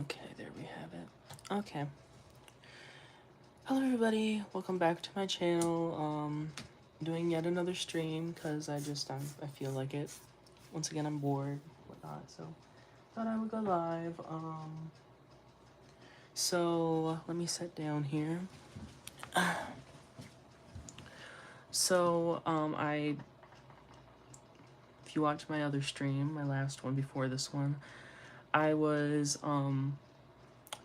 Okay, there we have it. Okay. Hello everybody, welcome back to my channel. Doing yet another stream because I feel like it. Once again, I'm bored, whatnot, so thought I would go live. So let me sit down here. If you watched my other stream, my last one before this one, I was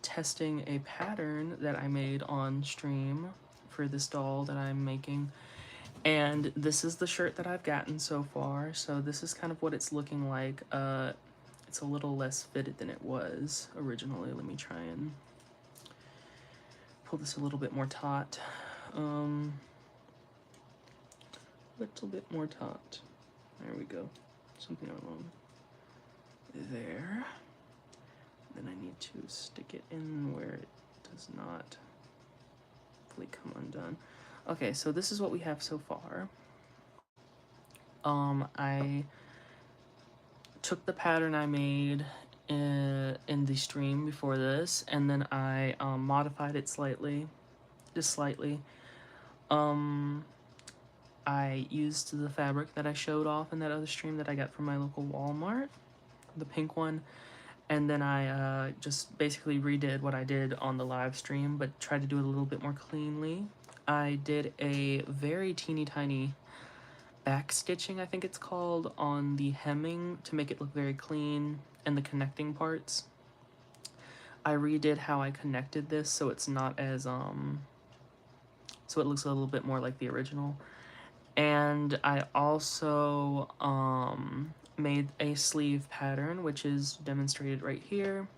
testing a pattern that I made on stream for this doll that I'm making. And this is the shirt that I've gotten so far. So this is kind of what it's looking like. It's a little less fitted than it was originally. Let me try and pull this a little bit more taut. Little bit more taut. There we go. Something along there. Then I need to stick it in where it does not fully come undone. Okay, so this is what we have so far. I took the pattern I made in the stream before this, and then I modified it slightly, just slightly. I used the fabric that I showed off in that other stream that I got from my local Walmart, the pink one, and then I just basically redid what I did on the live stream, but tried to do it a little bit more cleanly. I did a very teeny tiny back stitching, I think it's called, on the hemming to make it look very clean, and the connecting parts. I redid how I connected this so it's not as so it looks a little bit more like the original. And I also made a sleeve pattern, which is demonstrated right here.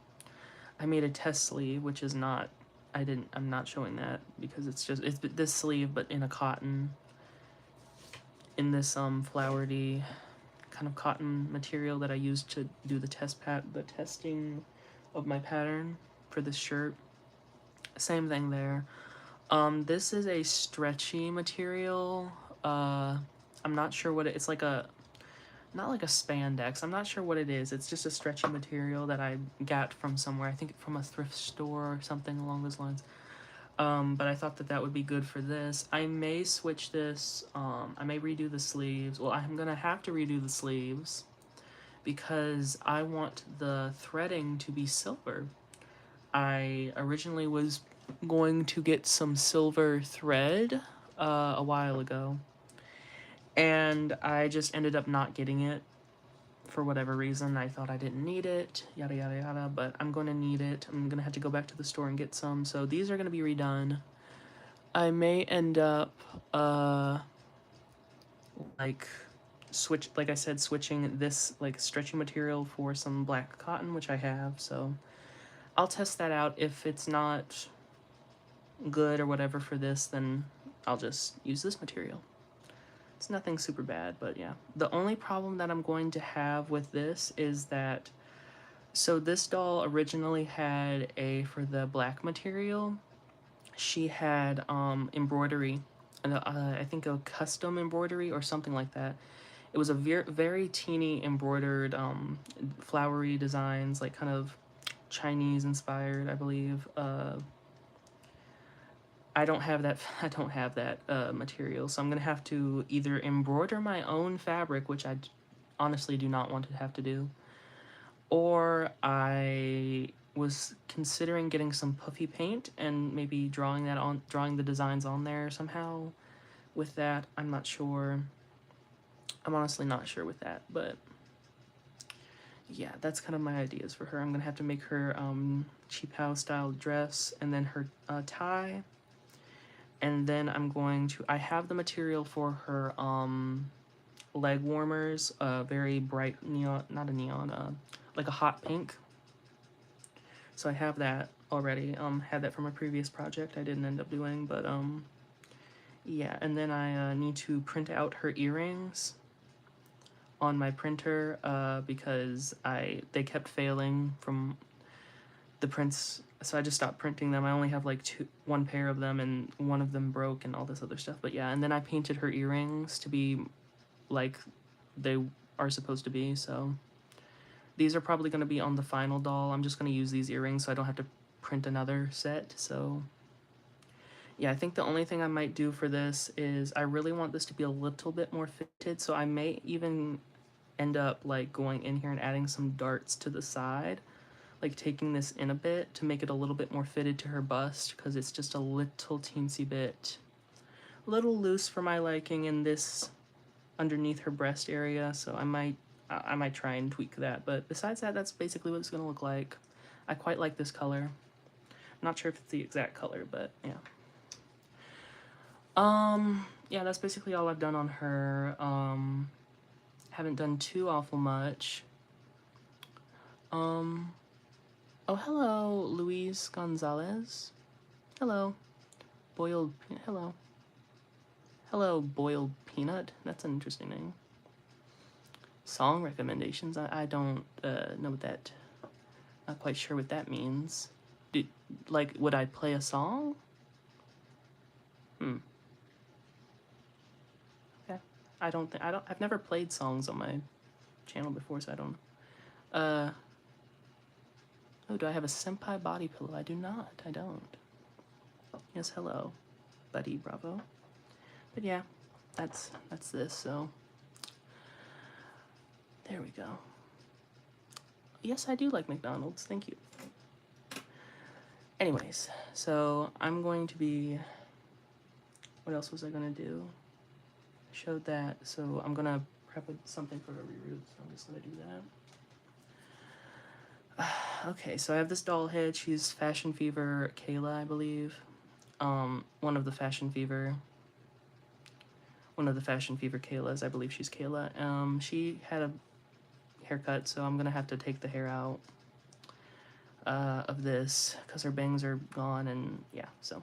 I made a test sleeve, which is not, I'm not showing that because it's this sleeve, but in a cotton, in this flowery kind of cotton material that I used to do the testing of my pattern for this shirt. Same thing there. This is a stretchy material. I'm not sure what it's like not like a spandex. I'm not sure what it is. It's just a stretchy material that I got from somewhere. I think from a thrift store or something along those lines. But I thought that would be good for this. I may switch this. I may redo the sleeves. Well, I'm gonna have to redo the sleeves because I want the threading to be silver. I originally was going to get some silver thread a while ago, and I just ended up not getting it for whatever reason. I thought I didn't need it, yada yada yada, but I'm going to need it. I'm going to have to go back to the store and get some, so these are going to be redone. I may end up, like I said, switching this, like, stretchy material for some black cotton, which I have, so I'll test that out. If it's not good or whatever for this, then I'll just use this material. It's nothing super bad, but yeah. The only problem that I'm going to have with this is that, so this doll originally had for the black material, she had embroidery, I think a custom embroidery or something like that. It was a very teeny embroidered flowery designs, like kind of Chinese inspired, I believe. I don't have that material, so I'm gonna have to either embroider my own fabric, which I honestly do not want to have to do, or I was considering getting some puffy paint and maybe drawing the designs on there somehow with that. I'm not sure. I'm honestly not sure with that, but yeah, that's kind of my ideas for her. I'm gonna have to make her cheap house style dress, and then her tie. And then I have the material for her leg warmers, very bright neon, not a neon, like a hot pink. So I have that already. Had that from a previous project I didn't end up doing, but yeah. And then I need to print out her earrings on my printer because they kept failing from the prints, so I just stopped printing them. I only have like one pair of them, and one of them broke and all this other stuff. But yeah, and then I painted her earrings to be like they are supposed to be, so these are probably going to be on the final doll. I'm just going to use these earrings so I don't have to print another set. So yeah, I think the only thing I might do for this is I really want this to be a little bit more fitted, so I may even end up like going in here and adding some darts to the side, like taking this in a bit to make it a little bit more fitted to her bust, because it's just a little teensy bit, a little loose for my liking in this underneath her breast area, so I might try and tweak that. But besides that, that's basically what it's gonna look like. I quite like this color. I'm not sure if it's the exact color, but yeah. Yeah, that's basically all I've done on her. Haven't done too awful much. Oh, hello, Luis Gonzalez. Hello. Hello. Hello, Boiled Peanut. That's an interesting name. Song recommendations. I don't know what that, not quite sure what that means. Like, would I play a song? Okay. I've never played songs on my channel before, so I don't. Oh, do I have a senpai body pillow? I do not. I don't. Yes, hello, buddy, bravo. But yeah, that's this, so. There we go. Yes, I do like McDonald's, thank you. Anyways, so I'm going to be, what else was I gonna do? I showed that, so I'm gonna prep something for a reroot, so I'm just gonna do that. Okay, so I have this doll head. She's Fashion Fever Kayla, I believe. One of the Fashion Fever Kaylas, I believe she's Kayla. She had a haircut, so I'm gonna have to take the hair out of this because her bangs are gone, and yeah, so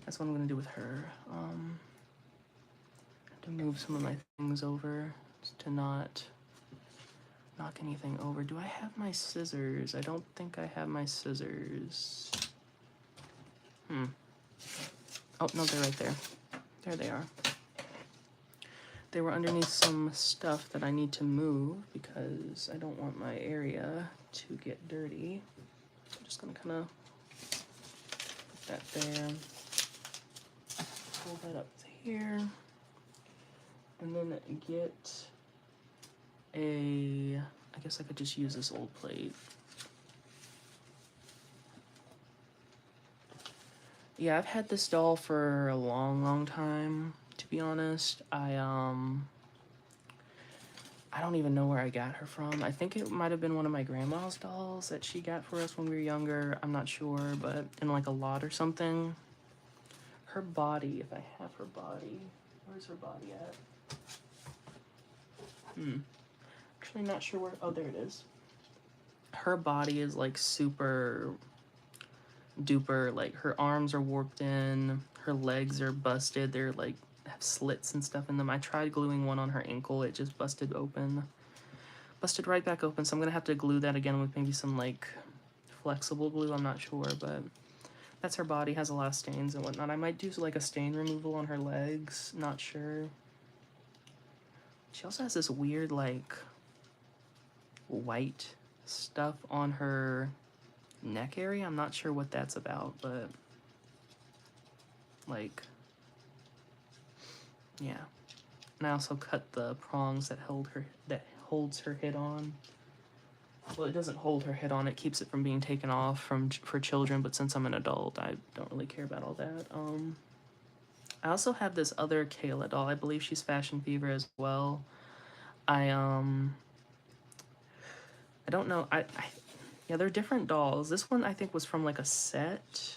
that's what I'm gonna do with her. I have to move some of my things over to not knock anything over. Do I have my scissors? I don't think I have my scissors. Oh, no, they're right there. There they are. They were underneath some stuff that I need to move because I don't want my area to get dirty. I'm just gonna kind of put that there. Pull that up to here. And then get a, I guess I could just use this old plate. Yeah, I've had this doll for a long time, to be honest. I don't even know where I got her from. I think it might have been one of my grandma's dolls that she got for us when we were younger. I'm not sure, but in like a lot or something. Her body, if I have her body, where's her body at? Actually not sure where, oh, there it is. Her body is like super duper, like her arms are warped in, her legs are busted, they're like have slits and stuff in them. I tried gluing one on her ankle, it just busted right back open, so I'm gonna have to glue that again with maybe some like flexible glue, I'm not sure, but that's her body, has a lot of stains and whatnot. I might do like a stain removal on her legs, not sure. She also has this weird like white stuff on her neck area. I'm not sure what that's about, but like, yeah. And I also cut the prongs that holds her head on. Well, it doesn't hold her head on, it keeps it from being taken off for children, but since I'm an adult, I don't really care about all that. I also have this other Kayla doll. I believe she's Fashion Fever as well. I don't know. Yeah, they're different dolls. This one I think was from like a set.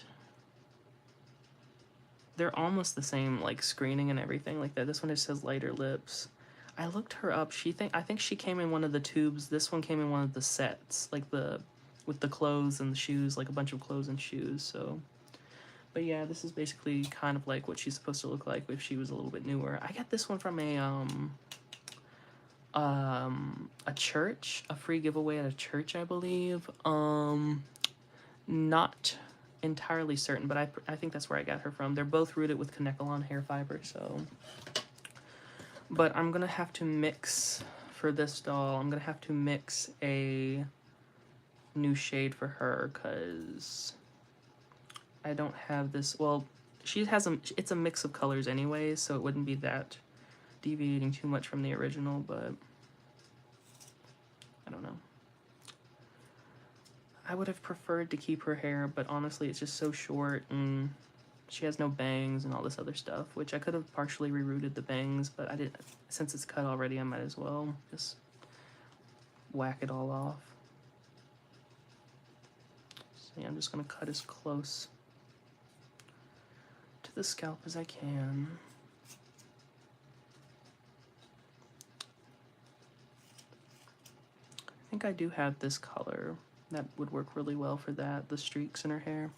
They're almost the same, like screening and everything like that. This one just says lighter lips. I looked her up. I think she came in one of the tubes. This one came in one of the sets, like with the clothes and the shoes, like a bunch of clothes and shoes. So, but yeah, this is basically kind of like what she's supposed to look like if she was a little bit newer. I got this one from a church, a free giveaway at a church, I believe. Not entirely certain, but I think that's where I got her from. They're both rooted with Kanekalon hair fiber, so. But I'm gonna have to mix for this doll, I'm gonna have to mix a new shade for her because I don't have this. Well, she has it's a mix of colors anyway, so it wouldn't be that deviating too much from the original, but I don't know. I would have preferred to keep her hair, but honestly, it's just so short and she has no bangs and all this other stuff, which I could have partially rerooted the bangs, but I didn't. Since it's cut already, I might as well just whack it all off. So yeah, I'm just gonna cut as close to the scalp as I can. I think I do have this color that would work really well for that, the streaks in her hair,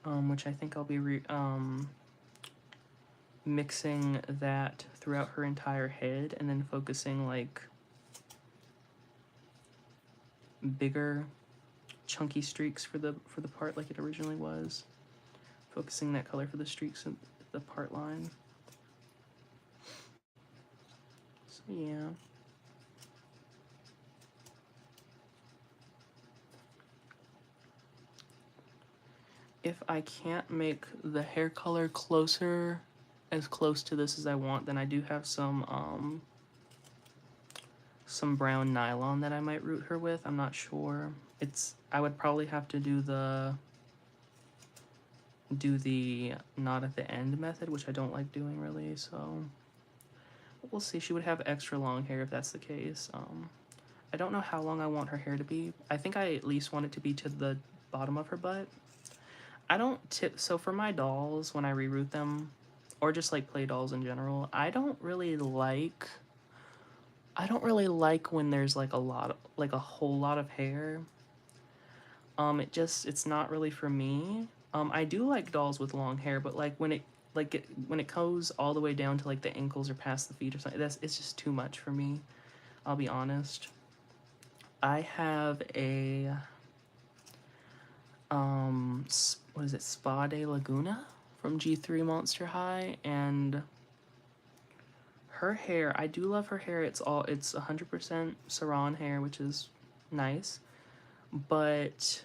which I think I'll be mixing that throughout her entire head and then focusing like bigger chunky streaks for the part like it originally was, focusing that color for the streaks in the part line. So yeah. If I can't make the hair color closer, as close to this as I want, then I do have some brown nylon that I might root her with. I'm not sure. I would probably have to do the knot at the end method, which I don't like doing really, so we'll see. She would have extra long hair if that's the case. I don't know how long I want her hair to be. I think I at least want it to be to the bottom of her butt. I don't so for my dolls, when I reroot them, or just like play dolls in general, I don't really like when there's like a whole lot of hair. It's not really for me. I do like dolls with long hair, but like when it goes all the way down to like the ankles or past the feet or something, it's just too much for me. I'll be honest. I have a what is it, Spa de Laguna from G3 Monster High, and her hair, I do love her hair. It's 100% Saran hair, which is nice, but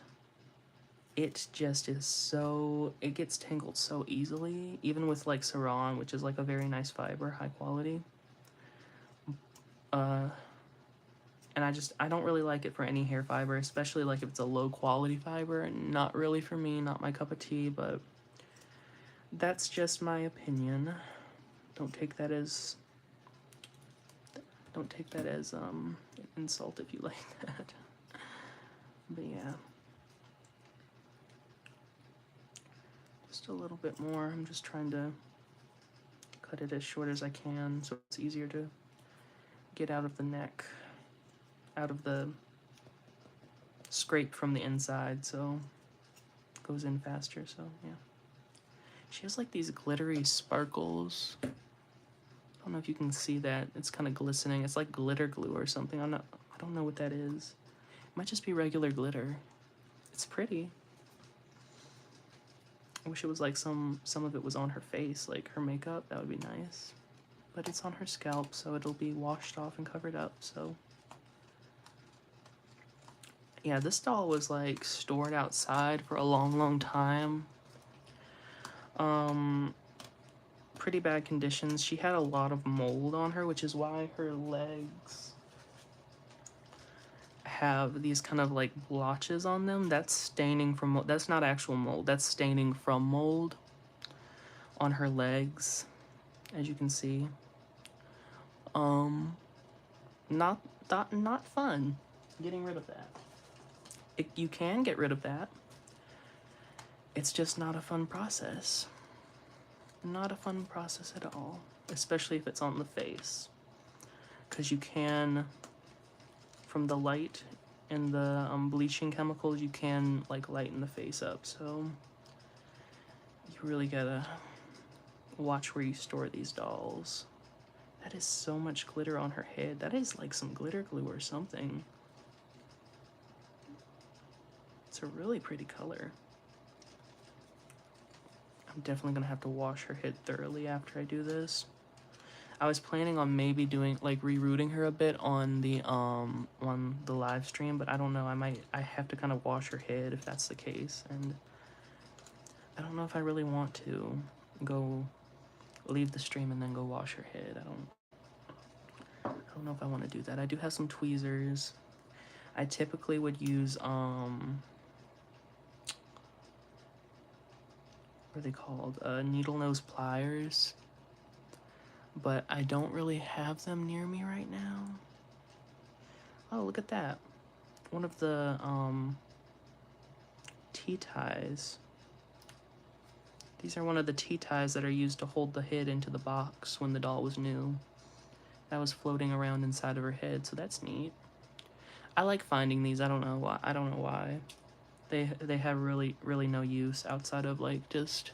it just is so, it gets tangled so easily, even with like Saran, which is like a very nice fiber, high quality. And I don't really like it for any hair fiber, especially like if it's a low quality fiber. Not really for me, not my cup of tea, but that's just my opinion. Don't take that as an insult if you like that. But yeah. Just a little bit more. I'm just trying to cut it as short as I can so it's easier to get out of the neck, out of the scrape from the inside, so it goes in faster. So yeah, she has like these glittery sparkles. I don't know if you can see that. It's kind of glistening. It's like glitter glue or something. I don't know what that is. It might just be regular glitter. It's pretty. I wish it was like some of it was on her face, like her makeup. That would be nice. But it's on her scalp, so it'll be washed off and covered up, so. Yeah, this doll was like stored outside for a long time. Pretty bad conditions. She had a lot of mold on her, which is why her legs have these kind of like blotches on them. That's staining from, that's not actual mold, that's staining from mold on her legs, as you can see. Not fun getting rid of that. You can get rid of that. It's just not a fun process. Not a fun process at all, especially if it's on the face, because you can, from the light and the bleaching chemicals, you can like lighten the face up, so you really gotta watch where you store these dolls. That is so much glitter on her head. That is like some glitter glue or something. It's a really pretty color. I'm definitely gonna have to wash her head thoroughly after I do this. I was planning on maybe doing like rerouting her a bit on the live stream, but I don't know. I have to kind of wash her head if that's the case, and I don't know if I really want to go leave the stream and then go wash her head. I don't know if I want to do that. I do have some tweezers. I typically would use what are they called? Needle nose pliers, but I don't really have them near me right now. Oh, look at that. One of the tea ties. These are one of the tea ties that are used to hold the head into the box when the doll was new. That was floating around inside of her head, so that's neat. I like finding these. I don't know why. They have really no use outside of like just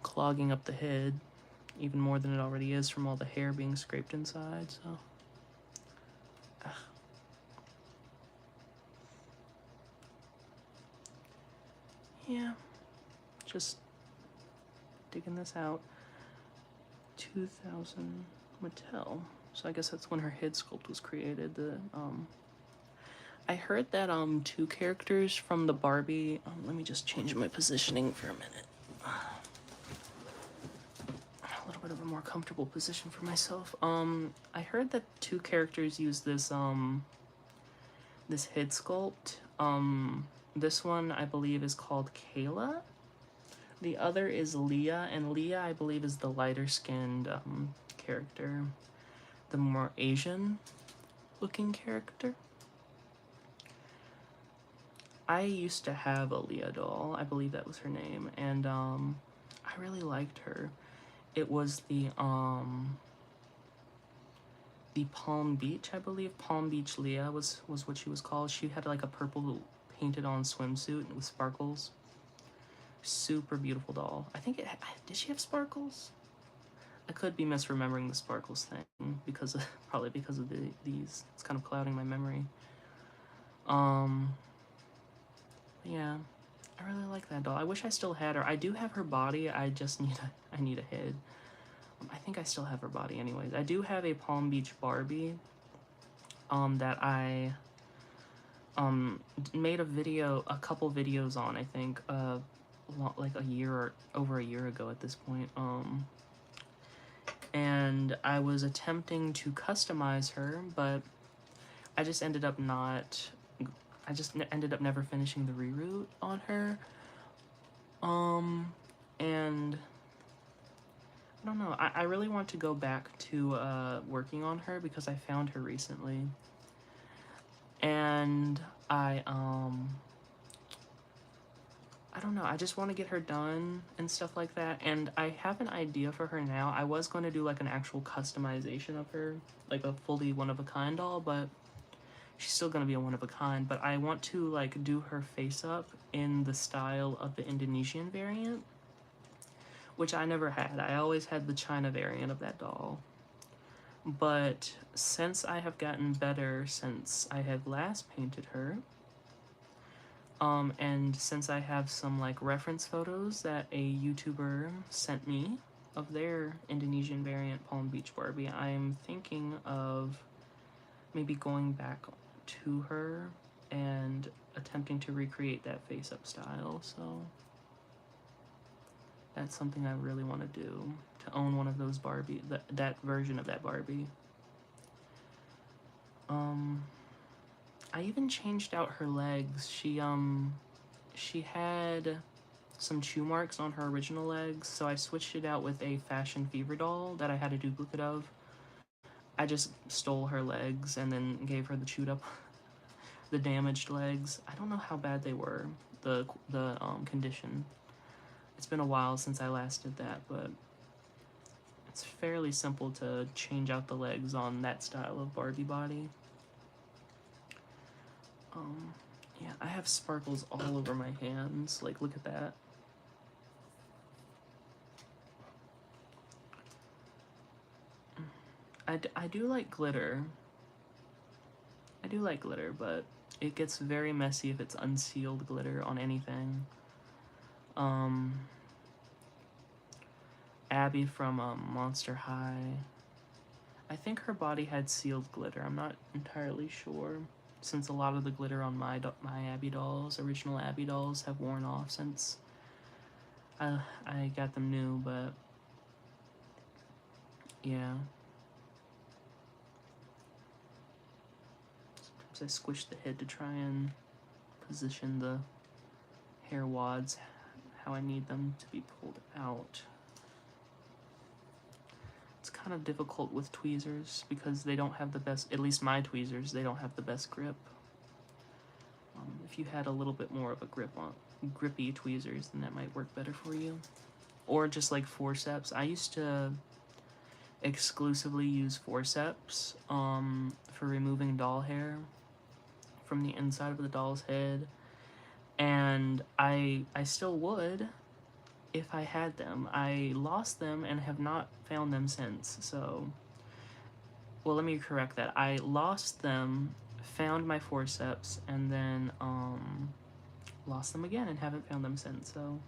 clogging up the head even more than it already is from all the hair being scraped inside. So yeah, just digging this out. 2000 Mattel. So I guess that's when her head sculpt was created. I heard that two characters from the Barbie. Let me just change my positioning for a minute. A little bit of a more comfortable position for myself. I heard that two characters use this this head sculpt. This one I believe is called Kayla. The other is Leah, and Leah I believe is the lighter skinned character, the more Asian looking character. I used to have a Leah doll, I believe that was her name, and I really liked her. It was the Palm Beach, I believe. Palm Beach Leah was what she was called. She had like a purple painted on swimsuit with sparkles. Super beautiful doll. I think did she have sparkles? I could be misremembering the sparkles thing probably because of these. It's kind of clouding my memory. Yeah, I really like that doll. I wish I still had her. I do have her body. I just need a head. I think I still have her body anyways. I do have a Palm Beach Barbie that I made a couple videos on, I think, like over a year ago at this point. And I was attempting to customize her, but I just ended up never finishing the reroot on her. And I don't know. I really want to go back to working on her because I found her recently. And I don't know, I just want to get her done and stuff like that, and I have an idea for her now. I was going to do like an actual customization of her, like a fully one-of-a-kind doll, but she's still going to be a one-of-a-kind, but I want to like do her face up in the style of the Indonesian variant, which I never had. I always had the China variant of that doll. But since I have gotten better since I have last painted her, and since I have some like reference photos that a YouTuber sent me of their Indonesian variant Palm Beach Barbie, I'm thinking of maybe going back to her and attempting to recreate that face-up style. So that's something I really want to do, to own one of those Barbie, that version of that Barbie. I even changed out her legs. She had some chew marks on her original legs, so I switched it out with a Fashion Fever doll that I had a duplicate of. I just stole her legs and then gave her the chewed up, the damaged legs. I don't know how bad they were, the condition. It's been a while since I last did that, but it's fairly simple to change out the legs on that style of Barbie body. Yeah, I have sparkles all over my hands. Like, look at that. I do like glitter. I do like glitter, but it gets very messy if it's unsealed glitter on anything. Abby from Monster High I think her body had sealed glitter. I'm not entirely sure, since a lot of the glitter on my Abby dolls, original Abby dolls, have worn off since I got them new. But yeah, sometimes I squish the head to try and position the hair wads how I need them to be pulled out. It's kind of difficult with tweezers because they don't have the best, at least my tweezers, they don't have the best grip. If you had a little bit more of a grippy tweezers, then that might work better for you. Or just like forceps. I used to exclusively use forceps for removing doll hair from the inside of the doll's head, and I still would if I had them. I lost them and have not found them since. So, well, let me correct that. I lost them, found my forceps, and then lost them again and haven't found them since. So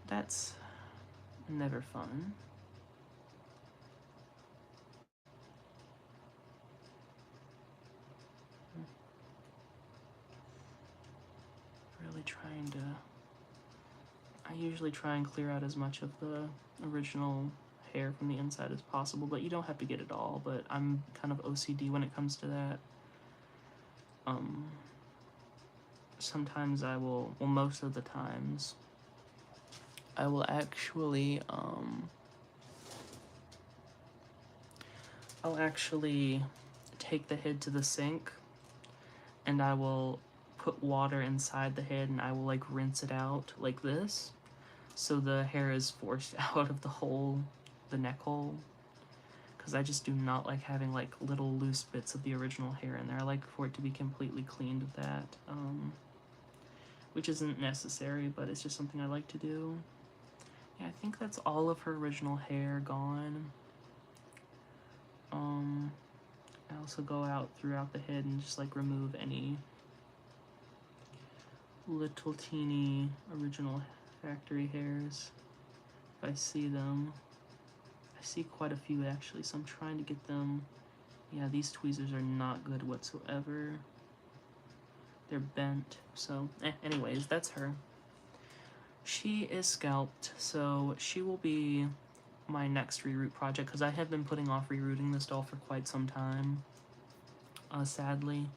that's never fun. Really trying to... I usually try and clear out as much of the original hair from the inside as possible, but you don't have to get it all. But I'm kind of OCD when it comes to that. Sometimes I will, well, most of the times, I will actually, I'll actually take the head to the sink and I will put water inside the head and I will like rinse it out like this, so the hair is forced out of the hole, the neck hole, because I just do not like having like little loose bits of the original hair in there. I like for it to be completely cleaned of that, which isn't necessary, but it's just something I like to do. Yeah, I think that's all of her original hair gone. I also go out throughout the head and just like remove any little teeny original factory hairs if I see them. I see quite a few actually, so I'm trying to get them. Yeah, these tweezers are not good whatsoever. They're bent. So anyways, that's her. She is scalped, so she will be my next reroot project, because I have been putting off rerooting this doll for quite some time, sadly,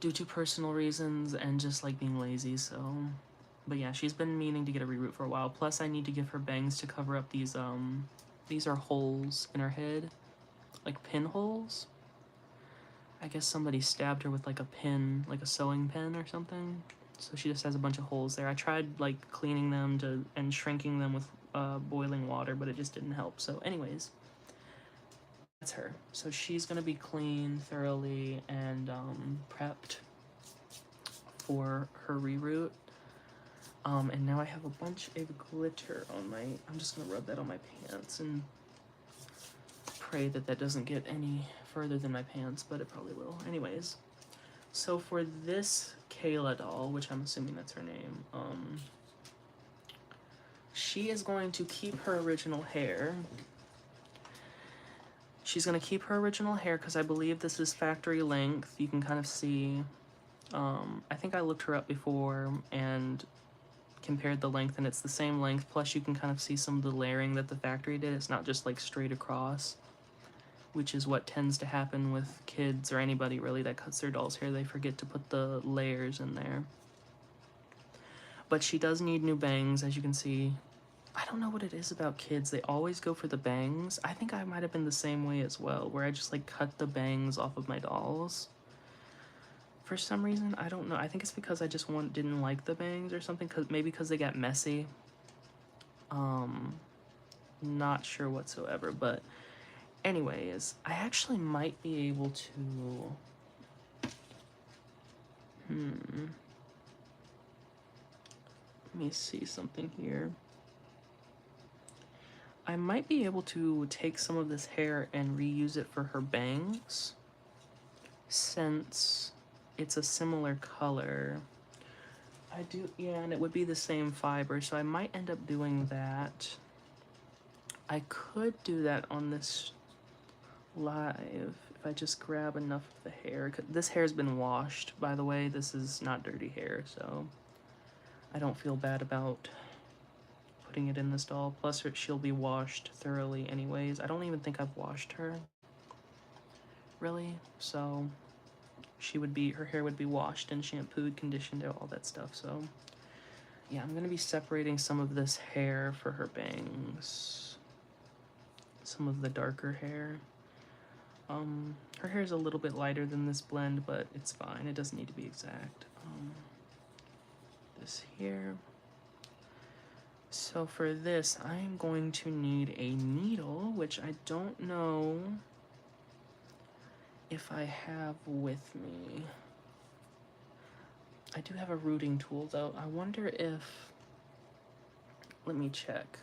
due to personal reasons and just like being lazy. So, but yeah, she's been meaning to get a reroot for a while. Plus I need to give her bangs to cover up these are holes in her head, like pinholes. I guess somebody stabbed her with like a pin, like a sewing pin or something, so she just has a bunch of holes there. I tried like cleaning them and shrinking them with boiling water, but it just didn't help. So anyways, that's her. So she's gonna be clean thoroughly and prepped for her reroot. And now I have a bunch of glitter on my... I'm just gonna rub that on my pants and pray that that doesn't get any further than my pants, but it probably will. Anyways, so for this Kayla doll, which I'm assuming that's her name, she is going to keep her original hair. She's going to keep her original hair because I believe this is factory length. You can kind of see, I think I looked her up before and compared the length, and it's the same length. Plus you can kind of see some of the layering that the factory did. It's not just like straight across, which is what tends to happen with kids or anybody really that cuts their doll's hair. They forget to put the layers in there. But she does need new bangs, as you can see. I don't know what it is about kids. They always go for the bangs. I think I might have been the same way as well, where I just like cut the bangs off of my dolls. For some reason, I don't know. I think it's because I just didn't like the bangs or something. Maybe because they got messy. Not sure whatsoever. But anyways, I actually might be able to... Let me see something here. I might be able to take some of this hair and reuse it for her bangs, since it's a similar color. Yeah, and it would be the same fiber, so I might end up doing that. I could do that on this live, if I just grab enough of the hair, this hair's been washed, by the way. This is not dirty hair, so I don't feel bad about putting it in this doll. Plus, she'll be washed thoroughly anyways. I don't even think I've washed her, really. So her hair would be washed and shampooed, conditioned, all that stuff. So yeah, I'm gonna be separating some of this hair for her bangs. Some of the darker hair. Her hair is a little bit lighter than this blend, but it's fine. It doesn't need to be exact. This here. So for this, I'm going to need a needle, which I don't know if I have with me. I do have a rooting tool, though. I wonder if... Let me check.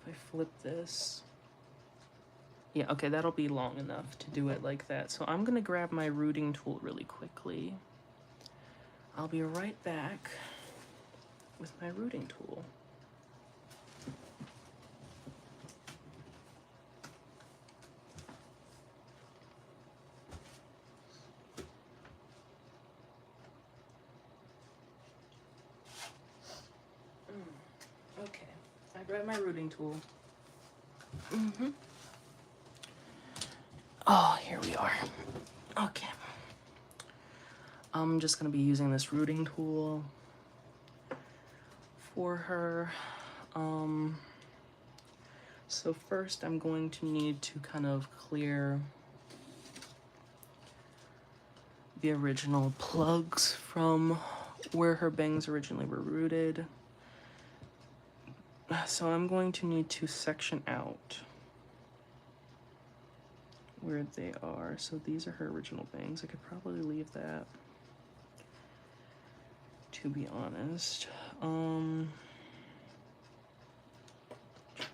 If I flip this... Yeah, okay, that'll be long enough to do it like that. So I'm gonna grab my rooting tool really quickly. I'll be right back with my rooting tool. Okay, I grabbed my rooting tool. Oh, here we are. Okay. I'm just gonna be using this rooting tool for her. So first I'm going to need to kind of clear the original plugs from where her bangs originally were rooted. So I'm going to need to section out where they are. So these are her original bangs. I could probably leave that, to be honest.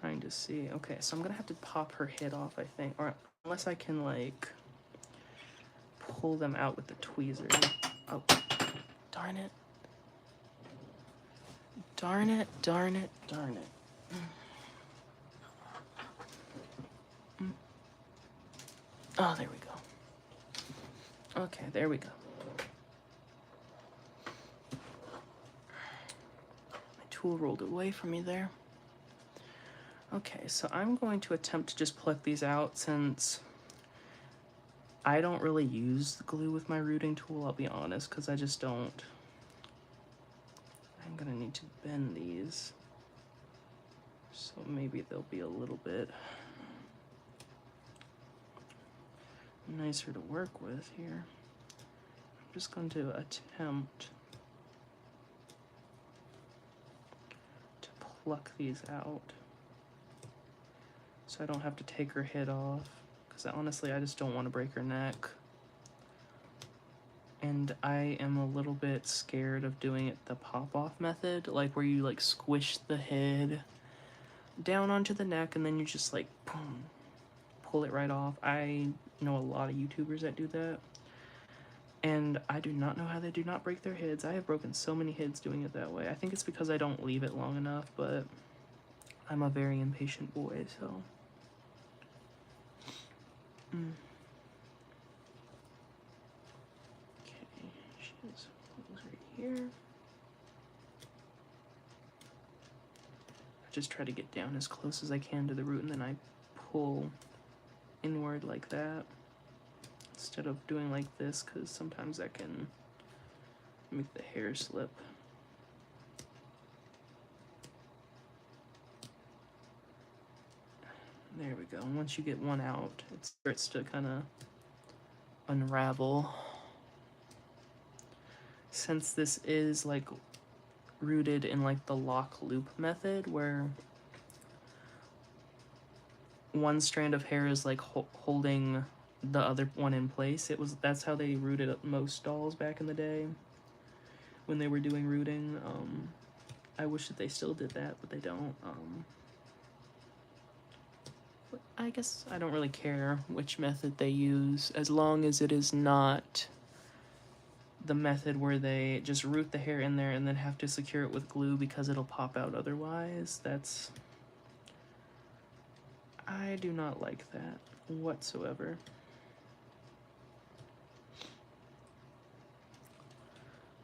Trying to see. Okay, so I'm gonna have to pop her head off, I think, or unless I can like pull them out with the tweezers. Oh, darn it. Darn it, darn it, darn it. Oh, there we go. Okay, there we go. My tool rolled away from me there. Okay, so I'm going to attempt to just pluck these out since I don't really use the glue with my rooting tool, I'll be honest, because I just don't. I'm gonna need to bend these, so maybe they'll be a little bit nicer to work with here. I'm just going to attempt to pluck these out so I don't have to take her head off, because honestly I just don't want to break her neck. And I am a little bit scared of doing it the pop-off method, like where you like squish the head down onto the neck and then you just like boom, pull it right off. I know a lot of YouTubers that do that, and I do not know how they do not break their heads. I have broken so many heads doing it that way. I think it's because I don't leave it long enough, but I'm a very impatient boy, so. Okay, she's right here. I just try to get down as close as I can to the root, and then I pull inward like that instead of doing like this, because sometimes that can make the hair slip. There we go. Once you get one out, it starts to kind of unravel. Since this is like rooted in like the lock loop method, where one strand of hair is like holding the other one in place, that's how they rooted most dolls back in the day when they were doing rooting. I wish that they still did that, but they don't. But I guess I don't really care which method they use, as long as it is not the method where they just root the hair in there and then have to secure it with glue because it'll pop out otherwise. I do not like that whatsoever.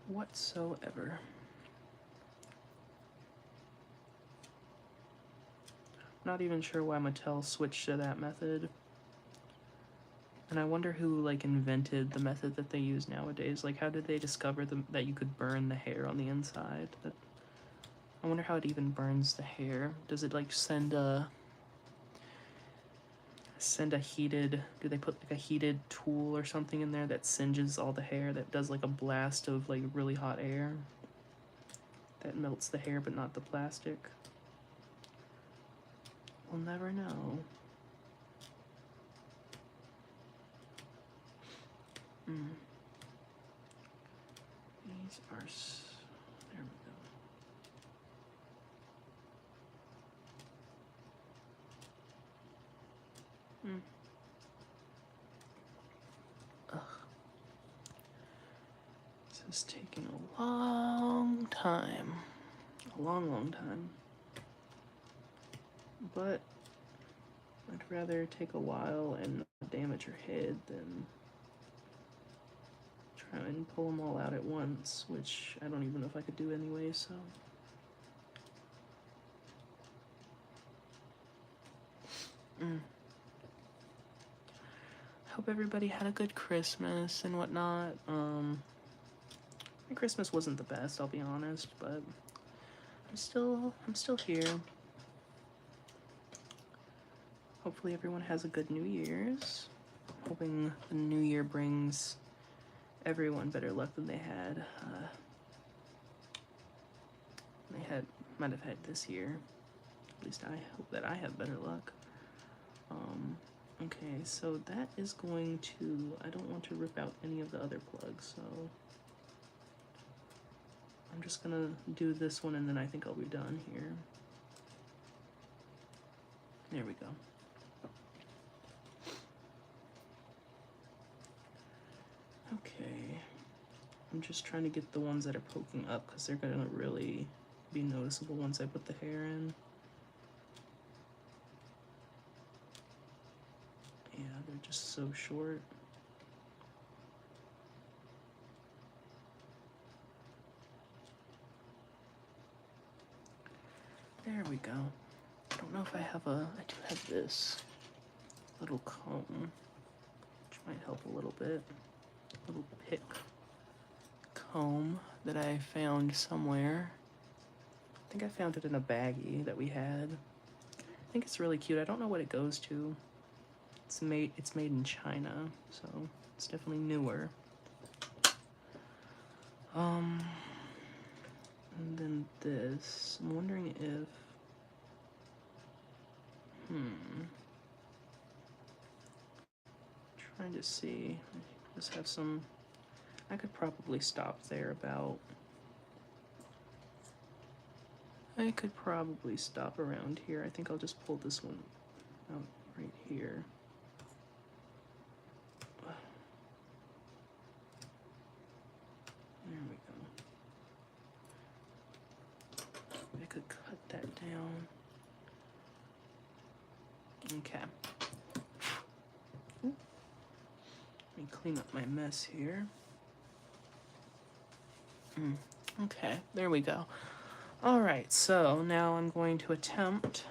Whatsoever. Not even sure why Mattel switched to that method. And I wonder who like invented the method that they use nowadays. Like, how did they discover that you could burn the hair on the inside? I wonder how it even burns the hair. Does it like send a heated? Do they put like a heated tool or something in there that singes all the hair? That does like a blast of like really hot air that melts the hair, but not the plastic. We'll never know. These are. There we go. Ugh. This is taking a long time. A long, long time. But I'd rather take a while and not damage your head than try and pull them all out at once, which I don't even know if I could do anyway, so. Hope everybody had a good Christmas and whatnot. My Christmas wasn't the best, I'll be honest, but I'm still here. Hopefully everyone has a good New Year's. Hoping the New Year brings everyone better luck than they might have had this year. At least I hope that I have better luck. Okay, so that is going to, I don't want to rip out any of the other plugs, so I'm just gonna do this one and then I think I'll be done here. There we go. Okay, I'm just trying to get the ones that are poking up because they're gonna really be noticeable once I put the hair in. Yeah, they're just so short. There we go. I don't know if I have I do have this little comb, which might help a little bit. A little pick comb that I found somewhere. I think I found it in a baggie that we had. I think it's really cute. I don't know what it goes to. It's made in China, so it's definitely newer. And then this. I'm wondering if trying to see. Just have some. I could probably stop there about. I could probably stop around here. I think I'll just pull this one out right here. There we go. I could cut that down. Okay. Let me clean up my mess here. Okay, there we go. All right, so now I'm going to attempt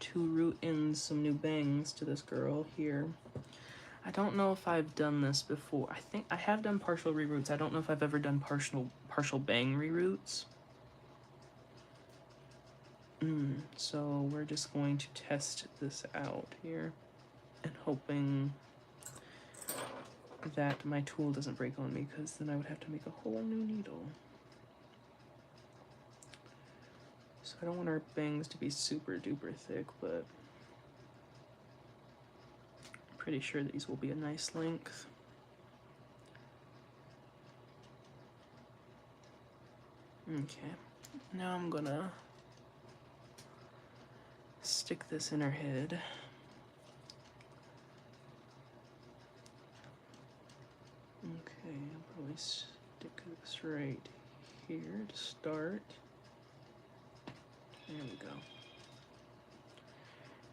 to root in some new bangs to this girl here. I don't know if I've done this before. I think I have done partial reroots. I don't know if I've ever done partial bang reroots. So we're just going to test this out here and hoping that my tool doesn't break on me, because then I would have to make a whole new needle. So I don't want our bangs to be super duper thick, but I'm pretty sure these will be a nice length. Okay, now I'm gonna stick this in her head. Okay, I'll probably stick this right here to start. There we go.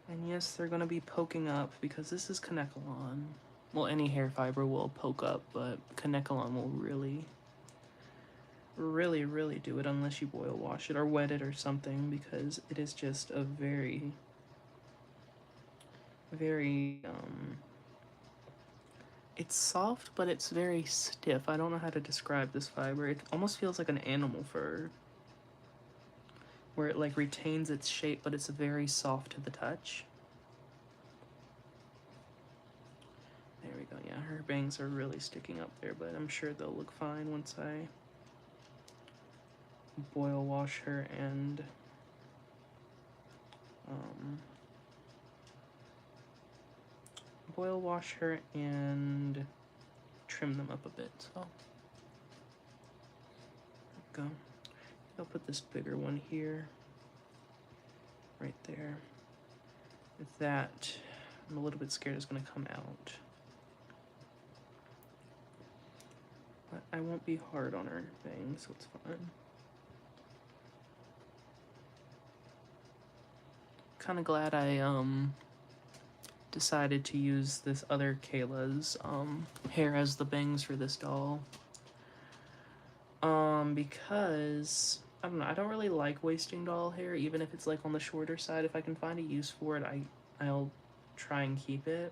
And yes, they're going to be poking up because this is Kanekalon. Well, any hair fiber will poke up, but Kanekalon will really, really do it unless you boil wash it or wet it or something, because it is just a very, it's soft, but it's very stiff. I don't know how to describe this fiber. It almost feels like an animal fur, where it like retains its shape, but it's very soft to the touch. There we go. Yeah, her bangs are really sticking up there, but I'm sure they'll look fine once I boil wash her and trim them up a bit. So there we go. I'll put this bigger one here, right there. With that, I'm a little bit scared it's going to come out. But I won't be hard on her bangs, so it's fine. Kind of glad I decided to use this other Kayla's hair as the bangs for this doll. Because I don't know, I don't really like wasting doll hair, even if it's like on the shorter side. If I can find a use for it, I'll try and keep it.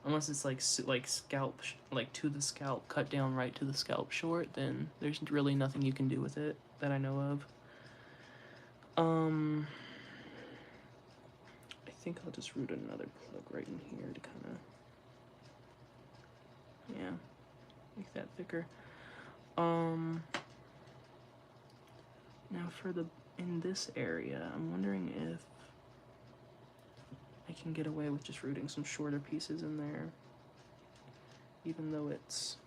Unless it's like scalp, like to the scalp, cut down right to the scalp short, then there's really nothing you can do with it that I know of. I think I'll just root another plug right in here to kind of, yeah, make that thicker. Now for in this area, I'm wondering if I can get away with just rooting some shorter pieces in there, even though it's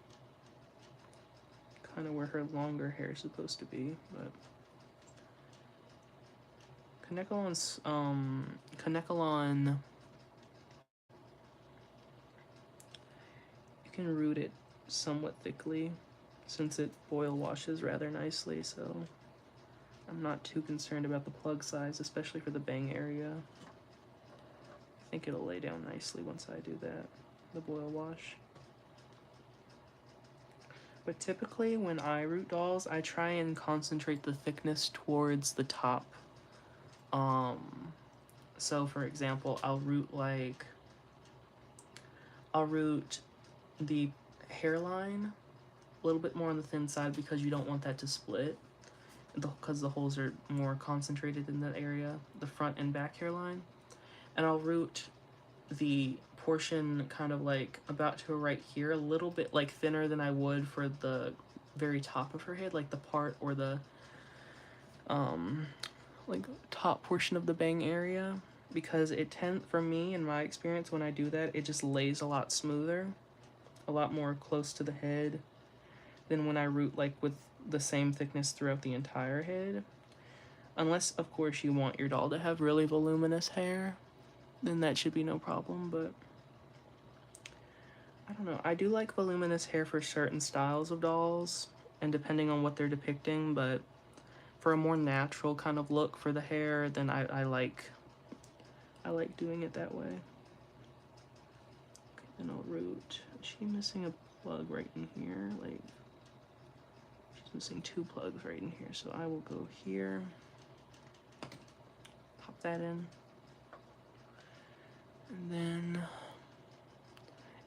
kind of where her longer hair is supposed to be. But Kanekalon, you can root it somewhat thickly since it boil washes rather nicely, so I'm not too concerned about the plug size, especially for the bang area. I think it'll lay down nicely once I do that, the boil wash. But typically when I root dolls, I try and concentrate the thickness towards the top. So for example, I'll root the hairline a little bit more on the thin side because you don't want that to split, because the holes are more concentrated in that area, the front and back hairline. And I'll root the portion kind of like about to right here, a little bit like thinner than I would for the very top of her head, like the part or the like top portion of the bang area, because for me, in my experience, when I do that, it just lays a lot smoother, a lot more close to the head than when I root like with the same thickness throughout the entire head. Unless, of course, you want your doll to have really voluminous hair, then that should be no problem, but I don't know. I do like voluminous hair for certain styles of dolls, and depending on what they're depicting, but for a more natural kind of look for the hair, then I like doing it that way. Okay, then I'll root. Is she missing a plug right in here? Like, she's missing 2 plugs right in here, so I will go here, pop that in, and then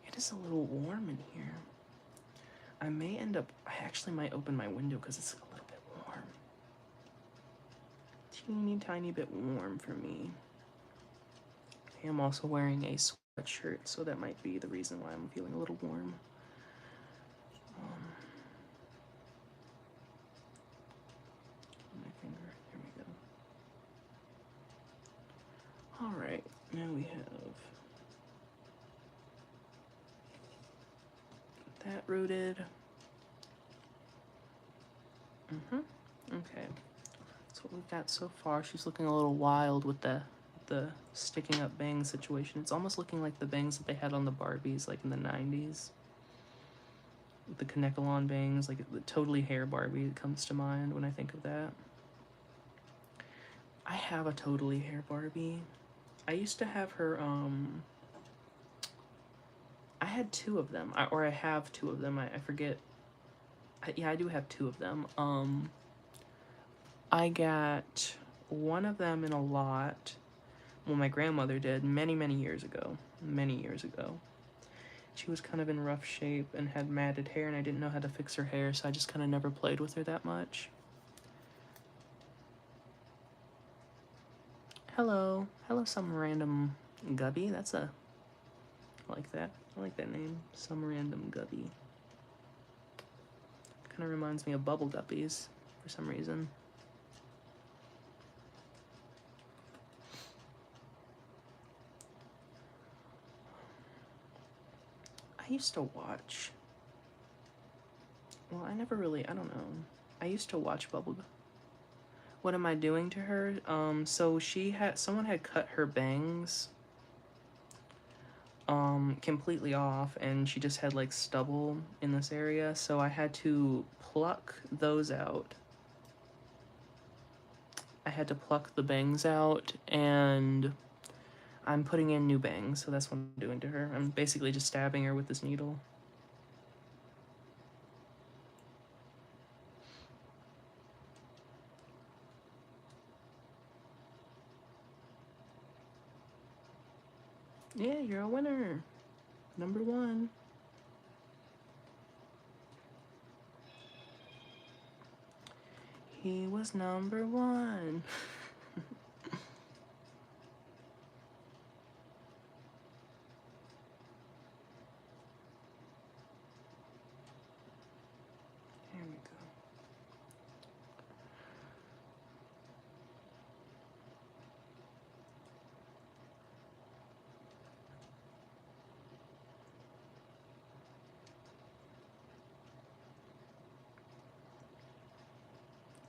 it is a little warm in here. I actually might open my window because it's a little bit warm. Teeny tiny bit warm for me. I am also wearing a sweatshirt, so that might be the reason why I'm feeling a little warm. My finger, here we go. All right, now we have that rooted. Okay, that's what we've got so far. She's looking a little wild with the sticking up bang situation. It's almost looking like the bangs that they had on the Barbies, like in the 90s. With the Kanekalon bangs, like the totally hair Barbie comes to mind when I think of that. I have a totally hair Barbie. I used to have her, I had two of them, or I have two of them. I forget. Yeah, I do have two of them. I got one of them in a lot. Well, my grandmother did many, many years ago. Many years ago. She was kind of in rough shape and had matted hair, and I didn't know how to fix her hair, so I just kind of never played with her that much. Hello. Hello, some random gubby. I like that. I like that name. Some random gubby. Kind of reminds me of bubble guppies for some reason. I used to watch. Well, I don't know. I used to watch bubble. What am I doing to her? So someone had cut her bangs completely off, and she just had like stubble in this area, so I had to pluck those out. I had to pluck the bangs out, and I'm putting in new bangs, so that's what I'm doing to her. I'm basically just stabbing her with this needle. Yeah, you're a winner. Number one. He was number one. There we go.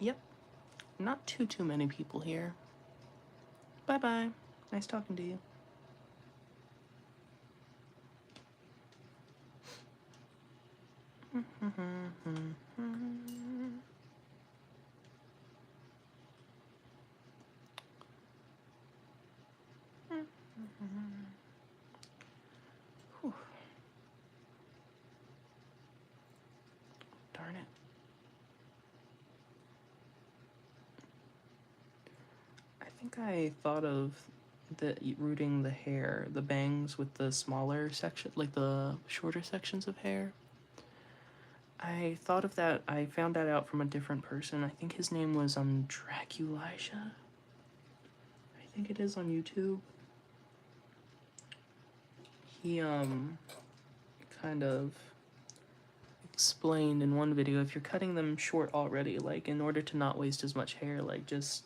Yep. Not too many people here. Bye-bye. Nice talking to you. Whew. Darn it. I think I thought of rooting the hair, the bangs with the smaller section, like the shorter sections of hair. I thought of that. I found that out from a different person. I think his name was Draculisha. I think it is on YouTube. He kind of explained in one video, if you're cutting them short already, like in order to not waste as much hair, like just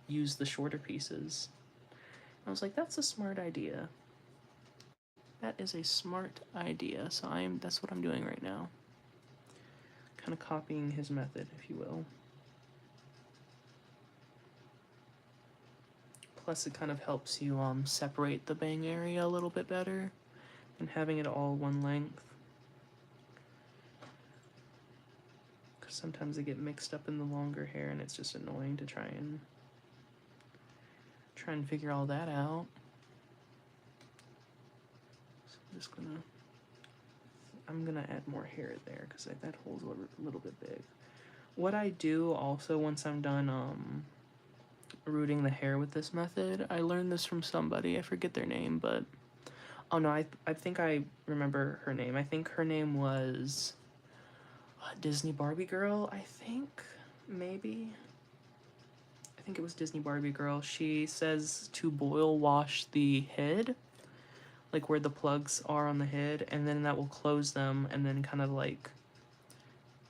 use the shorter pieces. I was like, that's a smart idea. That is a smart idea. So that's what I'm doing right now. Kind of copying his method, if you will. Plus it kind of helps you separate the bang area a little bit better than having it all one length. Because sometimes they get mixed up in the longer hair and it's just annoying to try and figure all that out. So I'm gonna add more hair there because that hole's a little bit big. What I do also once I'm done rooting the hair with this method, I learned this from somebody, I forget their name, but oh no, I think I remember her name. I think her name was Disney Barbie Girl, I think, maybe. I think it was Disney Barbie Girl. She says to boil wash the head, like where the plugs are on the head, and then that will close them and then kind of like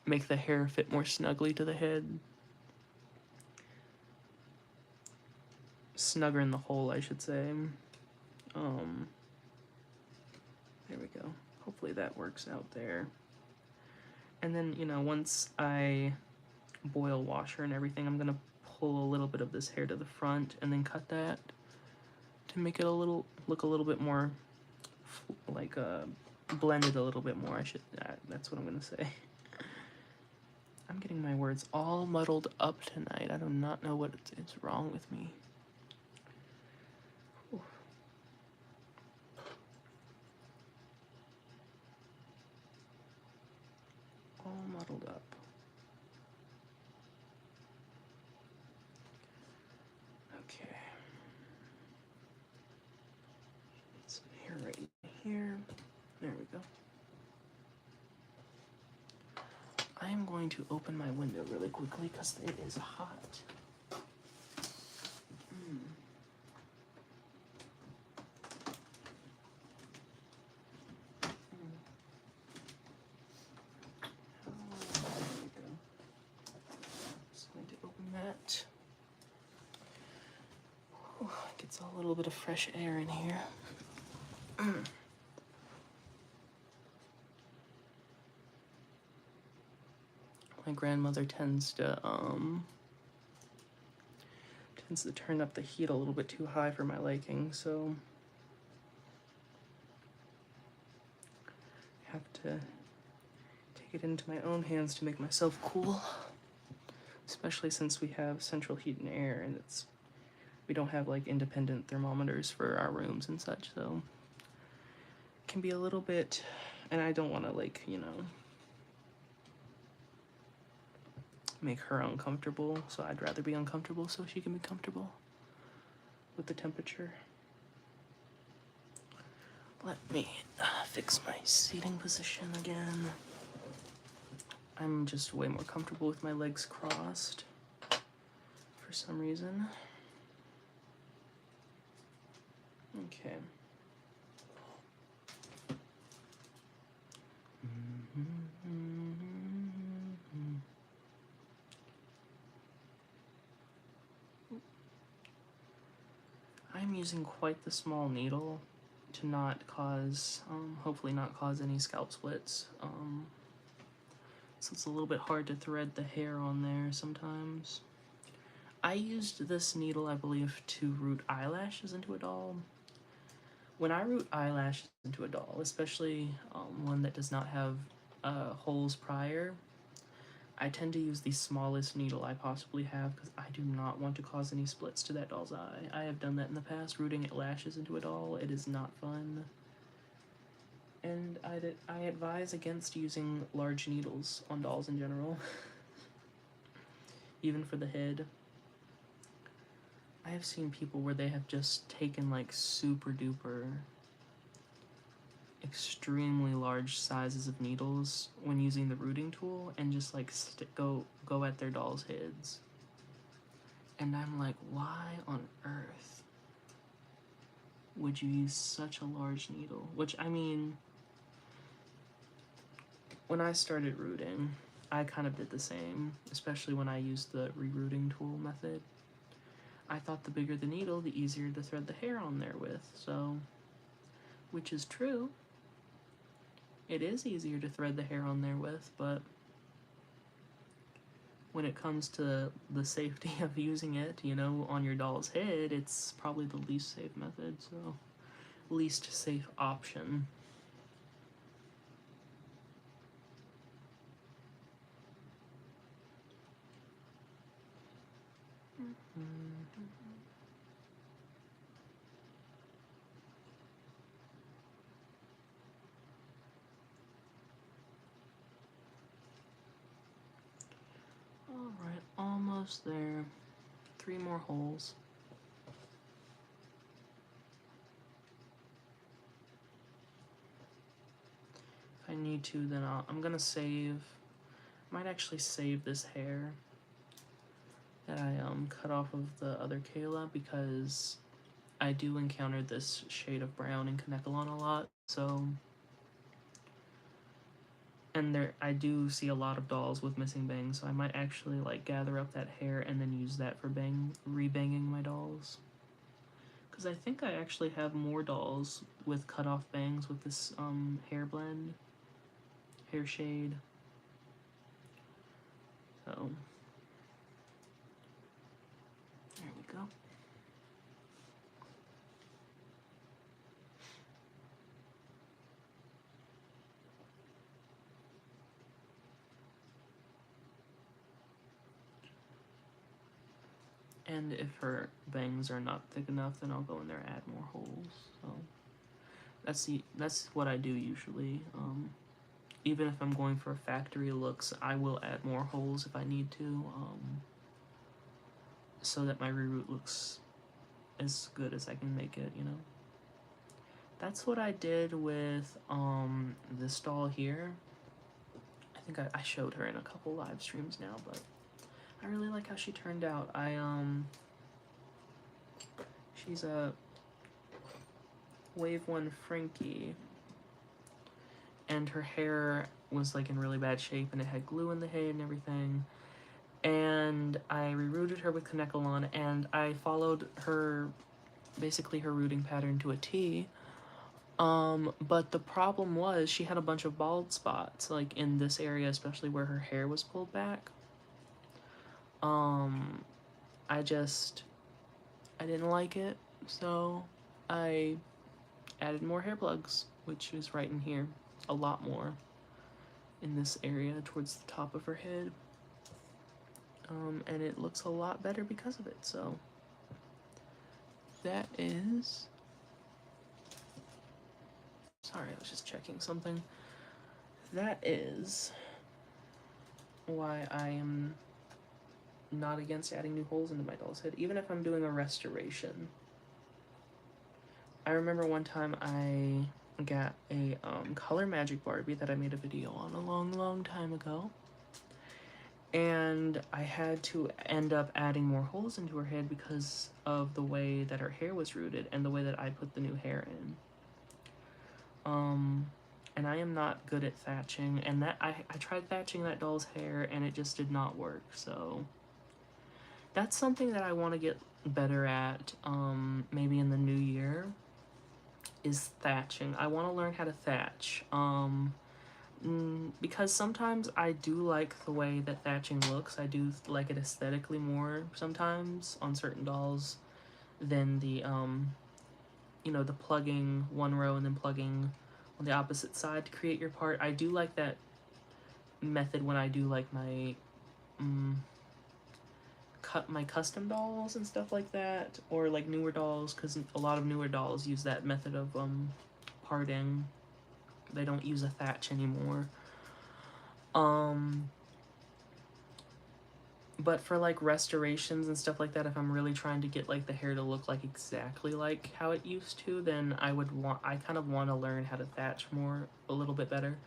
make the hair fit more snugly to the head. Snugger in the hole, I should say. There we go. Hopefully that works out there. And then, once I boil wash her and everything, I'm gonna pull a little bit of this hair to the front and then cut that to make it look a little bit more like blended a little bit more. That's what I'm gonna say. I'm getting my words all muddled up tonight. I do not know what is wrong with me. Whew. here. There we go. I am going to open my window really quickly because it is hot. Just going to open that. Ooh, gets a little bit of fresh air in here. My grandmother tends to turn up the heat a little bit too high for my liking, so I have to take it into my own hands to make myself cool. Especially since we have central heat and air, and we don't have like independent thermometers for our rooms and such, so it can be a little bit, and I don't want to, like, you know, make her uncomfortable, so I'd rather be uncomfortable so she can be comfortable with the temperature. Let me fix my seating position again. I'm just way more comfortable with my legs crossed for some reason. Okay. I'm using quite the small needle to not cause, hopefully not cause any scalp splits. So it's a little bit hard to thread the hair on there sometimes. I used this needle, I believe, to root eyelashes into a doll. When I root eyelashes into a doll, especially one that does not have holes prior, I tend to use the smallest needle I possibly have because I do not want to cause any splits to that doll's eye. I have done that in the past, rooting lashes into a doll. It is not fun. And I advise against using large needles on dolls in general. Even for the head. I have seen people where they have just taken like super duper extremely large sizes of needles when using the rooting tool and just like go at their dolls' heads. And I'm like, why on earth would you use such a large needle? Which, I mean, when I started rooting, I kind of did the same, especially when I used the rerouting tool method. I thought the bigger the needle, the easier to thread the hair on there with, so, which is true. It is easier to thread the hair on there with, but when it comes to the safety of using it, you know, on your doll's head, it's probably the least safe method, so least safe option. Alright, almost there. 3 more holes. If I need to, then I'm gonna save, might actually save this hair that I cut off of the other Kayla because I do encounter this shade of brown in Kanekalon a lot, so, and there I do see a lot of dolls with missing bangs, so I might actually like gather up that hair and then use that for rebanging my dolls. Because I think I actually have more dolls with cut off bangs with this hair blend, hair shade. So there we go. And if her bangs are not thick enough, then I'll go in there and add more holes. So that's what I do usually. Even if I'm going for factory looks, I will add more holes if I need to, so that my reroot looks as good as I can make it, you know. that's what I did with this doll here. I think I showed her in a couple live streams now, but I really like how she turned out. She's a Wave 1 Frankie, and her hair was like in really bad shape and it had glue in the head and everything. And I rerooted her with Kanekalon, and I followed her, basically her rooting pattern to a T. But the problem was she had a bunch of bald spots, like in this area, especially where her hair was pulled back. I didn't like it, so I added more hair plugs, which is right in here, a lot more in this area towards the top of her head. And it looks a lot better because of it, so that is... Sorry, I was just checking something. That is why I am not against adding new holes into my doll's head, even if I'm doing a restoration. I remember one time I got a Color Magic Barbie that I made a video on a long time ago, and I had to end up adding more holes into her head because of the way that her hair was rooted and the way that I put the new hair in. And I am not good at thatching, and that I tried thatching that doll's hair and it just did not work, so that's something that I want to get better at, maybe in the new year, is thatching. I want to learn how to thatch, because sometimes I do like the way that thatching looks. I do like it aesthetically more sometimes on certain dolls than the, you know, the plugging one row and then plugging on the opposite side to create your part. I do like that method when I do like my my custom dolls and stuff like that, or like newer dolls, because a lot of newer dolls use that method of parting. They don't use a thatch anymore. But for like restorations and stuff like that, if I'm really trying to get like the hair to look like exactly like how it used to, then I kind of want to learn how to thatch more, a little bit better.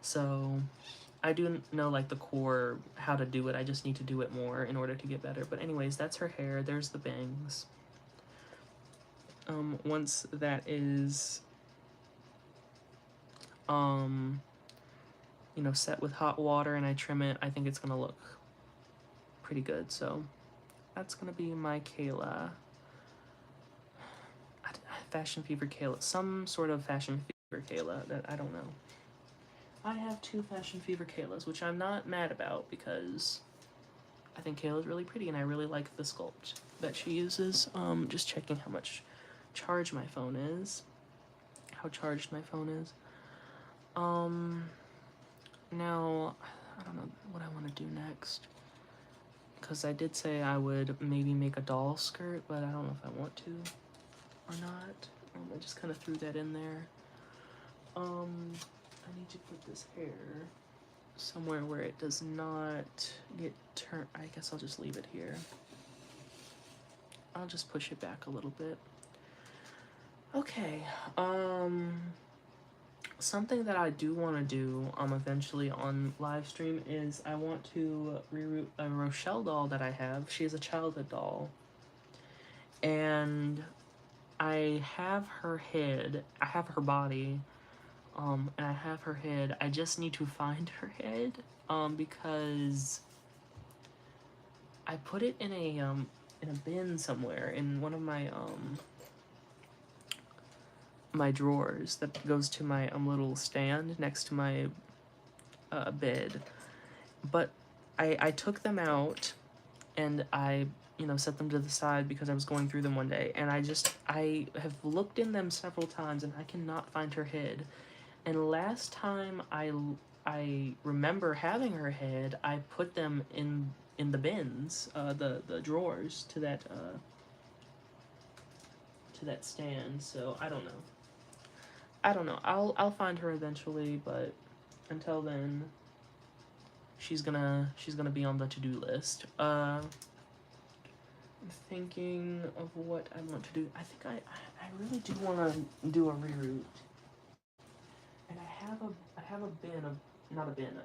So I do know like the core how to do it. I just need to do it more in order to get better. But anyways, that's her hair. There's the bangs. Once that is you know, set with hot water and I trim it, I think it's gonna look pretty good. So that's gonna be my Kayla. Fashion Fever Kayla. Some sort of Fashion Fever Kayla that I don't know. I have 2 Fashion Fever Kaylas, which I'm not mad about because I think Kayla's really pretty and I really like the sculpt that she uses. Just checking how much charge my phone is. How charged my phone is. Now, I don't know what I want to do next. Because I did say I would maybe make a doll skirt, but I don't know if I want to or not. I just kind of threw that in there. I need to put this hair somewhere where it does not get turned. I guess I'll just leave it here. I'll just push it back a little bit. Okay, something that I do want to do eventually on live stream is I want to reroot a Rochelle doll that I have. She's a childhood doll, and I have her head, I have her body, and I have her head. I just need to find her head, because I put it in a bin somewhere in one of my my drawers that goes to my little stand next to my bed. But I took them out and I, you know, set them to the side because I was going through them one day, and I have looked in them several times and I cannot find her head. And last time I remember having her head, I put them in the bins, the drawers to that stand. So I don't know. I'll find her eventually, but until then, she's gonna be on the to-do list. I'm thinking of what I want to do. I think I really do want to do a reroot. And I have a bin of, not a bin,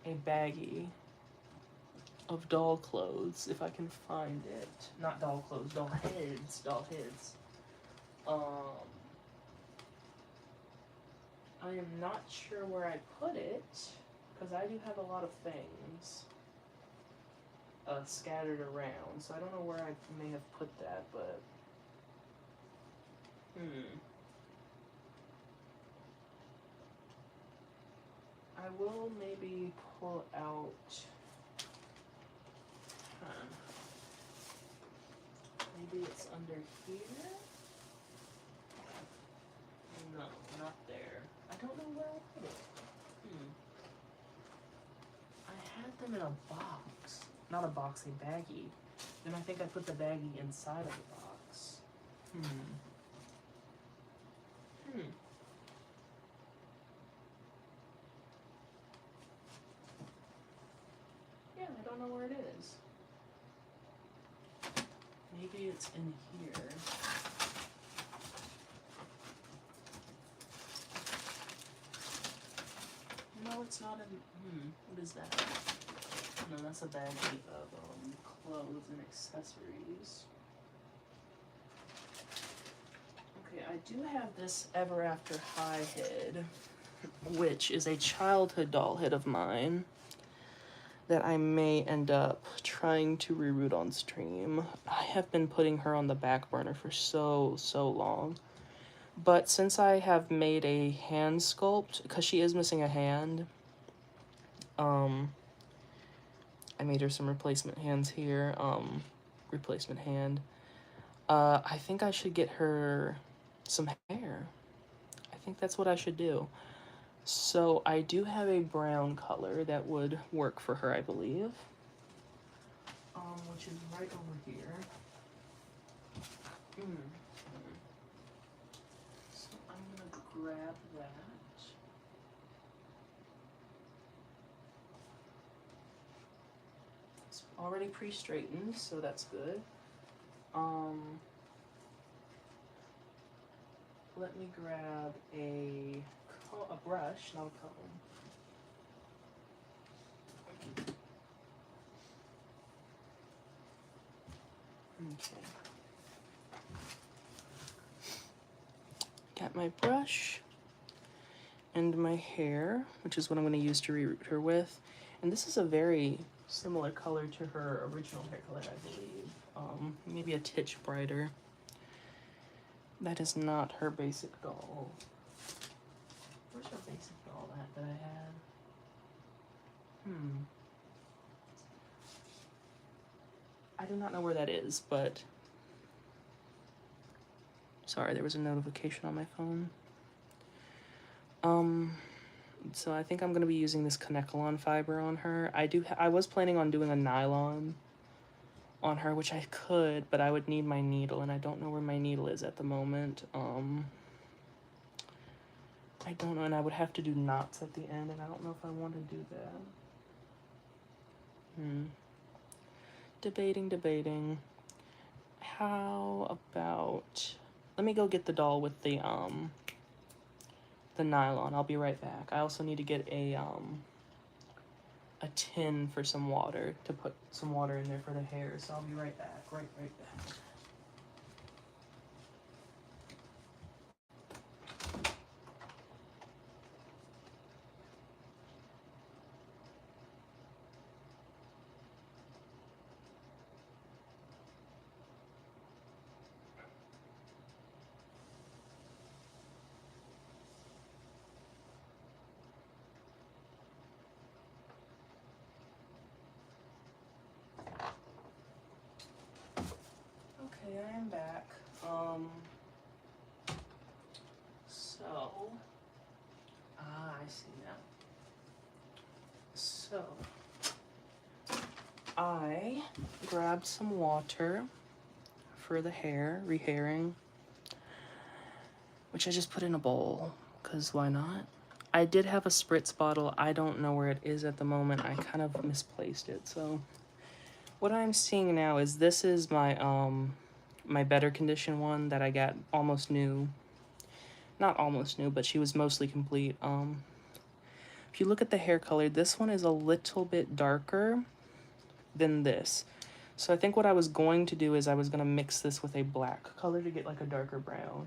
a baggie of doll clothes if I can find it. Not doll clothes, doll heads, doll heads. I am not sure where I put it because I do have a lot of things scattered around, so I don't know where I may have put that, but I will maybe pull out. Maybe it's under here? No, not there. I don't know where I put it. I had them in a box. Not a box, a baggie. Then I think I put the baggie inside of the box. Yeah, I don't know where it is. Maybe it's in here. No, it's not in. What is that? No, that's a baggie of clothes and accessories. Okay, I do have this Ever After High head, which is a childhood doll head of mine that I may end up trying to reroot on stream. I have been putting her on the back burner for so long. But since I have made a hand sculpt, because she is missing a hand, I made her some replacement hands here, replacement hand. I think I should get her some hair. I think that's what I should do. So I do have a brown color that would work for her, I believe. Which is right over here. So I'm gonna grab that. It's already pre-straightened, so that's good. Let me grab a brush, not a comb. Okay. Got my brush and my hair, which is what I'm going to use to reroot her with. And this is a very similar color to her original hair color, I believe. Maybe a titch brighter. That is not her basic doll. Where's her basic doll that I had? I do not know where that is, but... Sorry, there was a notification on my phone. So I think I'm gonna be using this Kanekalon fiber on her. I was planning on doing a nylon on her, which I could, but I would need my needle, and I don't know where my needle is at the moment. I don't know, and I would have to do knots at the end, and I don't know if I want to do that. Debating. How about... Let me go get the doll with the nylon. I'll be right back. I also need to get a tin for some water, to put some water in there for the hair, so I'll be right back. Right back. Okay, I am back. I see now. So, I grabbed some water for the hair, rehairing, which I just put in a bowl, because why not? I did have a spritz bottle. I don't know where it is at the moment. I kind of misplaced it, so What I'm seeing now is this is my my better condition one that I got almost new. Not almost new, but she was mostly complete. If you look at the hair color, this one is a little bit darker than this. So I think what I was going to do is I was going to mix this with a black color to get like a darker brown.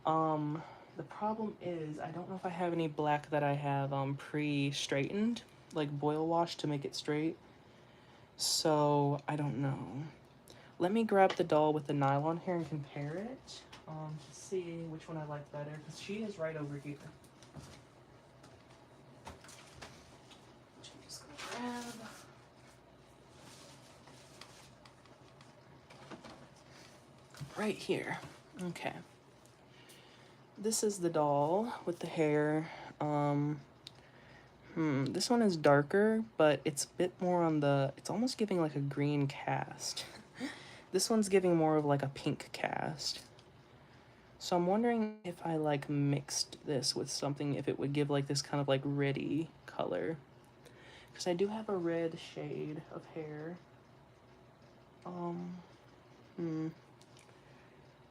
The problem is I don't know if I have any black that I have pre-straightened, like boil wash to make it straight. So I don't know. Let me grab the doll with the nylon hair and compare it to see which one I like better, because she is right over here. Which I'm just gonna grab. Right here. Okay. This is the doll with the hair. This one is darker, but it's a bit more on the, it's almost giving like a green cast. This one's giving more of like a pink cast. So I'm wondering if I like mixed this with something, if it would give like this kind of like reddy color. Because I do have a red shade of hair.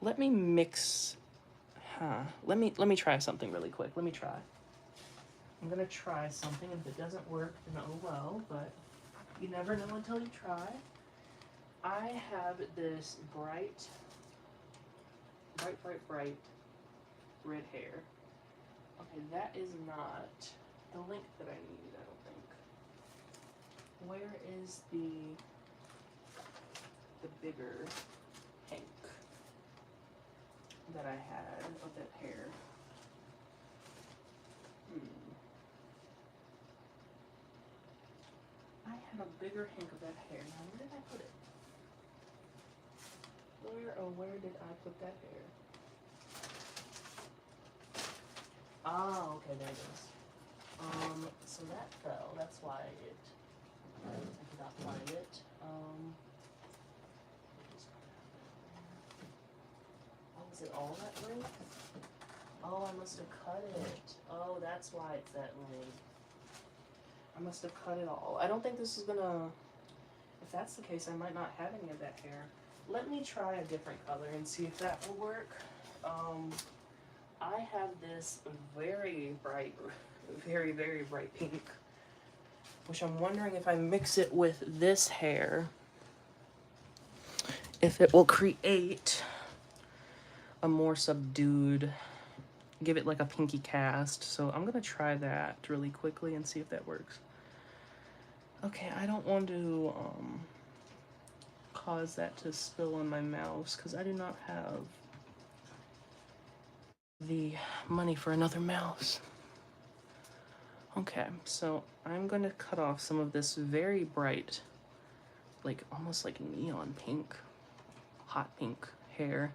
Let me mix, let me try something really quick. Let me try. I'm gonna try something, and if it doesn't work, then oh well, but you never know until you try. I have this bright red hair. Okay, that is not the length that I need, I don't think. Where is the bigger pink that I had of that hair? I had a bigger hank of that hair. Now, where did I put it? Where did I put that hair? Ah, okay, there it is. So that fell. That's why I could not find it. Oh, is it all that length? Oh, I must have cut it. Oh, that's why it's that length. I must have cut it all. I don't think this is gonna, if that's the case, I might not have any of that hair. Let me try a different color and see if that will work. I have this very bright, very bright pink, which I'm wondering if I mix it with this hair, if it will create a more subdued, give it like a pinky cast. So I'm gonna try that really quickly and see if that works. Okay, I don't want to cause that to spill on my mouse because I do not have the money for another mouse. Okay, so I'm gonna cut off some of this very bright, like almost like neon pink, hot pink hair.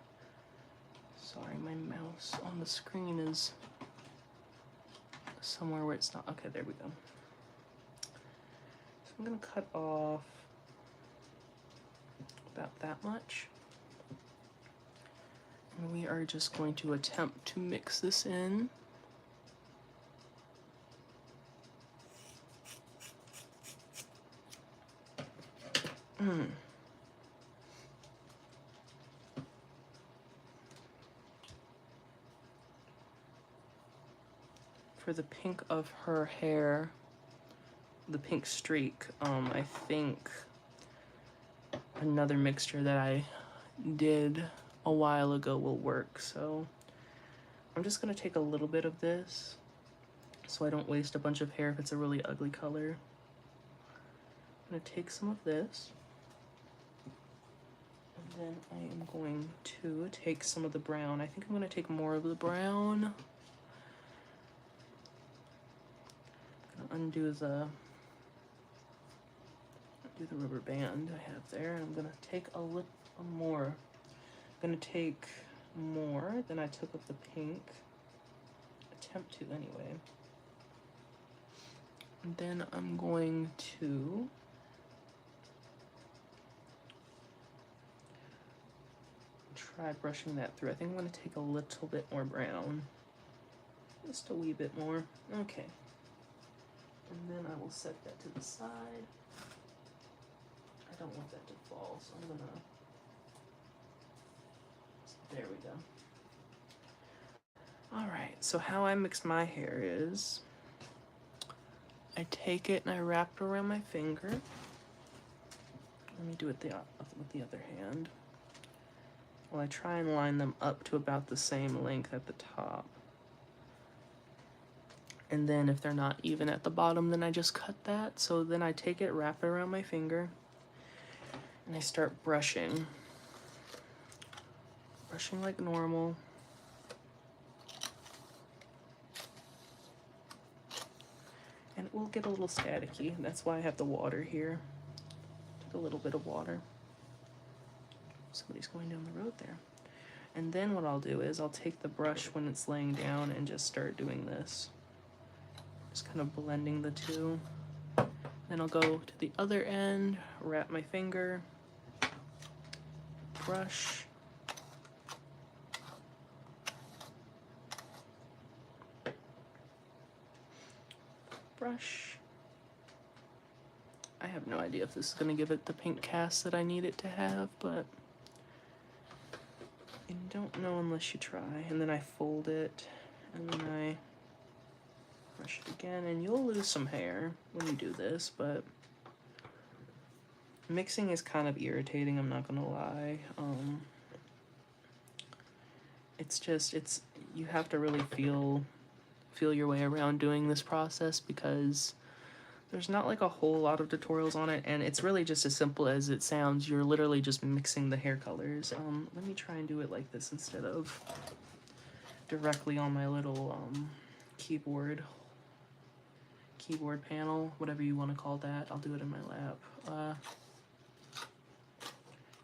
Sorry, my mouse on the screen is somewhere where it's not. Okay, there we go. So I'm gonna cut off about that much. And we are just going to attempt to mix this in. For the pink of her hair, the pink streak, I think another mixture that I did a while ago will work. So I'm just gonna take a little bit of this so I don't waste a bunch of hair if it's a really ugly color. I'm gonna take some of this, and then I am going to take some of the brown. I think I'm gonna take more of the brown. I'm gonna undo the rubber band I have there, and I'm gonna take a little more. I'm gonna take more than I took of the pink. Attempt to anyway. And then I'm going to try brushing that through. I think I'm gonna take a little bit more brown. Just a wee bit more. Okay. And then I will set that to the side. I don't want that to fall, so I'm gonna, there we go. Alright, so how I mix my hair is, I take it and I wrap it around my finger. Let me do it with the other hand. Well, I try and line them up to about the same length at the top. And then if they're not even at the bottom, then I just cut that. So then I take it, wrap it around my finger, and I start brushing. Brushing like normal. And it will get a little staticky. That's why I have the water here. Take a little bit of water. Somebody's going down the road there. And then what I'll do is I'll take the brush when it's laying down and just start doing this. Just kind of blending the two. Then I'll go to the other end, wrap my finger, brush, brush. I have no idea if this is going to give it the pink cast that I need it to have, but you don't know unless you try. And then I fold it, and then I brush it again, and you'll lose some hair when you do this, but mixing is kind of irritating, I'm not gonna lie. It's you have to really feel your way around doing this process, because there's not like a whole lot of tutorials on it, and it's really just as simple as it sounds. You're literally just mixing the hair colors. Let me try and do it like this instead of directly on my little keyboard panel, whatever you want to call that. I'll do it in my lap.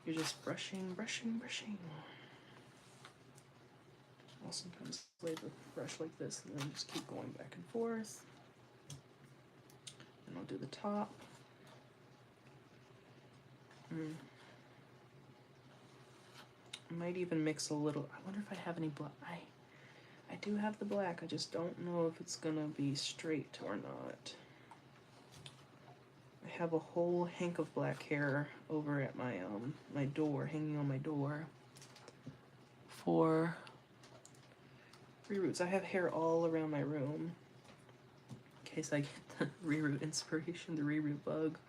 You're just brushing. I'll sometimes lay the brush like this and then just keep going back and forth. And I'll do the top. I might even mix a little. I wonder if I have any black. I do have the black. I just don't know if it's gonna be straight or not. I have a whole hank of black hair over at my my door, hanging on my door for reroots. I have hair all around my room in case I get the reroot inspiration, the reroot bug.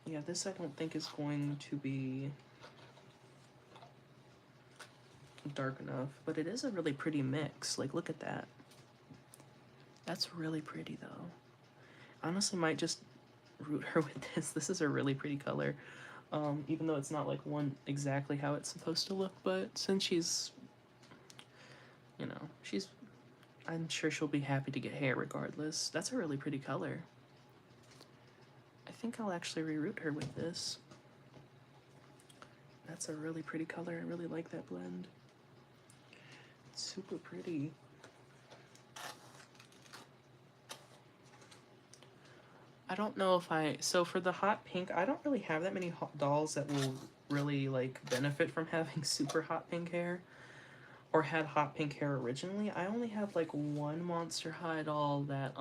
Yeah, this I don't think is going to be dark enough, but it is a really pretty mix. Like, look at that. That's really pretty though. Honestly, might just root her with this. This is a really pretty color, even though it's not like one exactly how it's supposed to look, but since she's, you know, I'm sure she'll be happy to get hair regardless. That's a really pretty color. I think I'll actually reroot her with this. That's a really pretty color. I really like that blend. It's super pretty. I don't know if so for the hot pink, I don't really have that many dolls that will really like benefit from having super hot pink hair or had hot pink hair originally. I only have like one Monster High doll that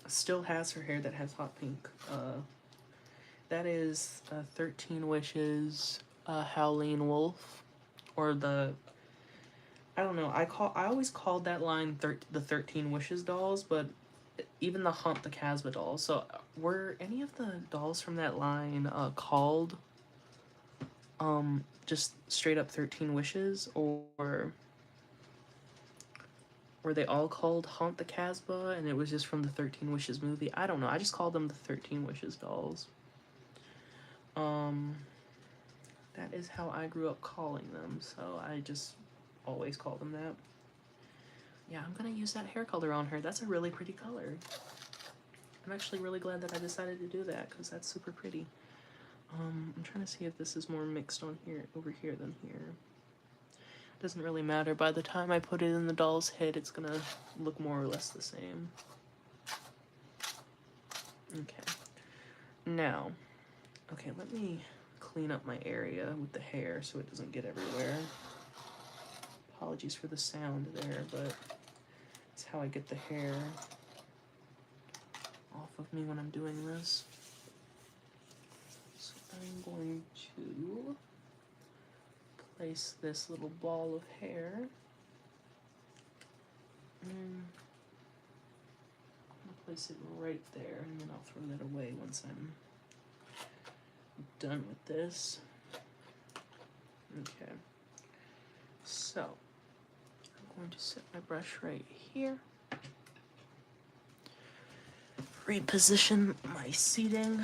still has her hair that has hot pink. That is 13 Wishes Howleen Wolf, or I don't know, I always called that line the 13 Wishes dolls, but even the Haunt the Casbah dolls. So were any of the dolls from that line called just straight up 13 Wishes, or were they all called Haunt the Casbah and it was just from the 13 Wishes movie? I don't know. I just called them the 13 Wishes dolls. That is how I grew up calling them, so I just always call them that. Yeah, I'm gonna use that hair color on her. That's a really pretty color. I'm actually really glad that I decided to do that, because that's super pretty. I'm trying to see if this is more mixed on here, over here than here. Doesn't really matter. By the time I put it in the doll's head, it's gonna look more or less the same. Okay. Now, okay, let me clean up my area with the hair so it doesn't get everywhere. Apologies for the sound there, but it's how I get the hair off of me when I'm doing this. I'm going to place this little ball of hair. And I'll place it right there, and then I'll throw that away once I'm done with this. Okay. So, I'm going to set my brush right here. Reposition my seating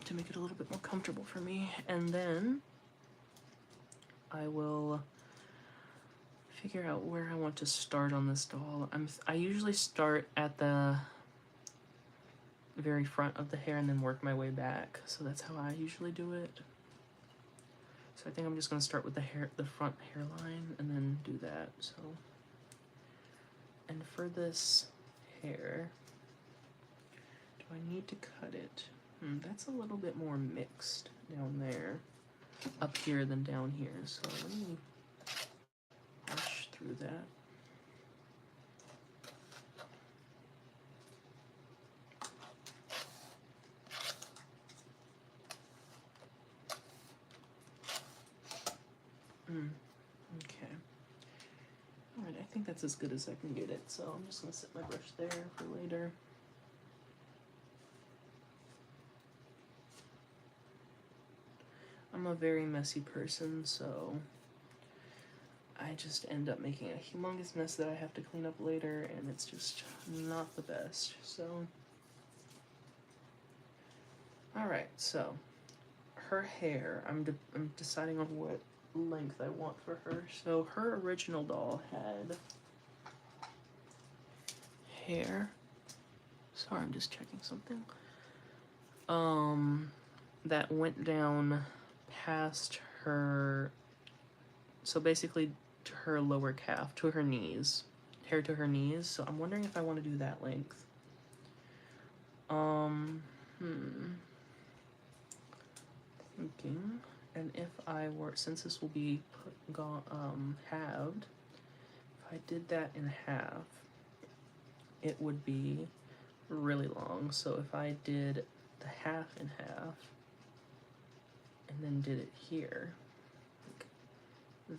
to make it a little bit more comfortable for me, and then I will figure out where I want to start on this doll. I usually start at the very front of the hair and then work my way back. So that's how I usually do it. So I think I'm just gonna start with the front hairline and then do that. So, and for this hair, do I need to cut it? That's a little bit more mixed down there, up here than down here. So let me brush through that. Okay. Alright, I think that's as good as I can get it, so I'm just gonna set my brush there for later. I'm a very messy person, so I just end up making a humongous mess that I have to clean up later, and it's just not the best, so. Alright, so her hair, I'm deciding on what length I want for her. So her original doll had hair. Sorry, I'm just checking something. That went down past her, so basically to her lower calf, to her knees, hair to her knees. So I'm wondering if I want to do that length. Thinking, and if I were, since this will be halved, if I did that in half, it would be really long. So if I did the half in half and then did it here, like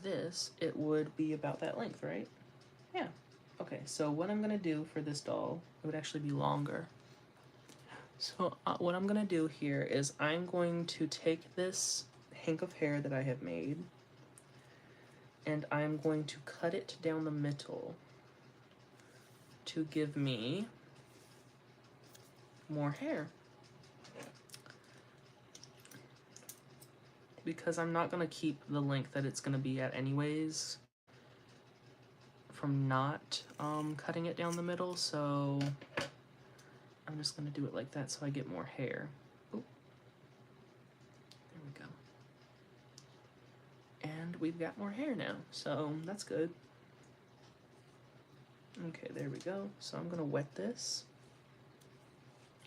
this, it would be about that length, right? Yeah. Okay, so what I'm gonna do for this doll, it would actually be longer. So what I'm gonna do here is I'm going to take this hank of hair that I have made, and I'm going to cut it down the middle to give me more hair. Because I'm not gonna keep the length that it's gonna be at anyways from not cutting it down the middle, so I'm just gonna do it like that so I get more hair. Oop. There we go. And we've got more hair now, so that's good. Okay, there we go. So I'm gonna wet this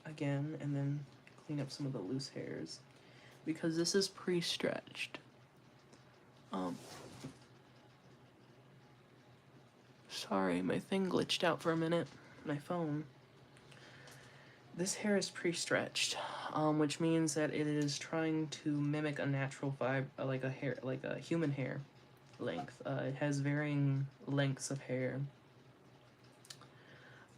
again and then clean up some of the loose hairs because this is pre-stretched. Sorry, my thing glitched out for a minute, my phone. This hair is pre-stretched, which means that it is trying to mimic a natural vibe, like a human hair length. It has varying lengths of hair,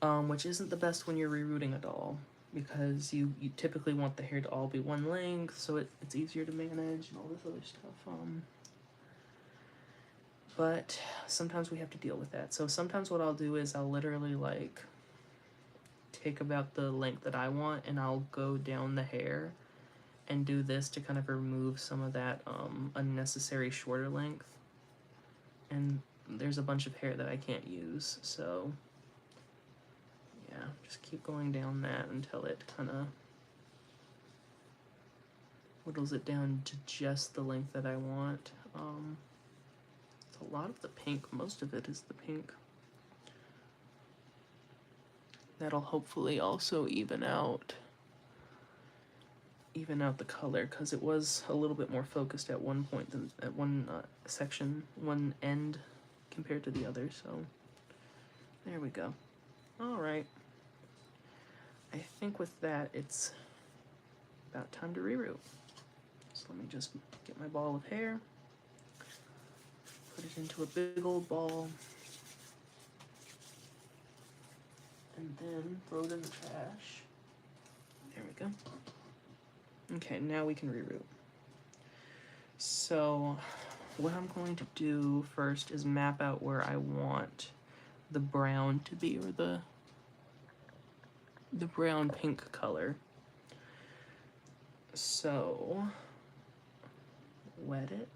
which isn't the best when you're rerooting a doll, because you typically want the hair to all be one length, so it's easier to manage and all this other stuff. But sometimes we have to deal with that. So sometimes what I'll do is I'll literally like take about the length that I want and I'll go down the hair and do this to kind of remove some of that unnecessary shorter length. And there's a bunch of hair that I can't use, so yeah, just keep going down that until it kind of whittles it down to just the length that I want. It's a lot of the pink, most of it is the pink. That'll hopefully also even out the color, because it was a little bit more focused at one point than at one section, one end compared to the other. So there we go. All right, I think with that it's about time to reroot. So let me just get my ball of hair, put it into a big old ball, and then throw it in the trash. There we go. Okay, now we can reroot. So what I'm going to do first is map out where I want the brown to be, or the brown pink color. So wet it.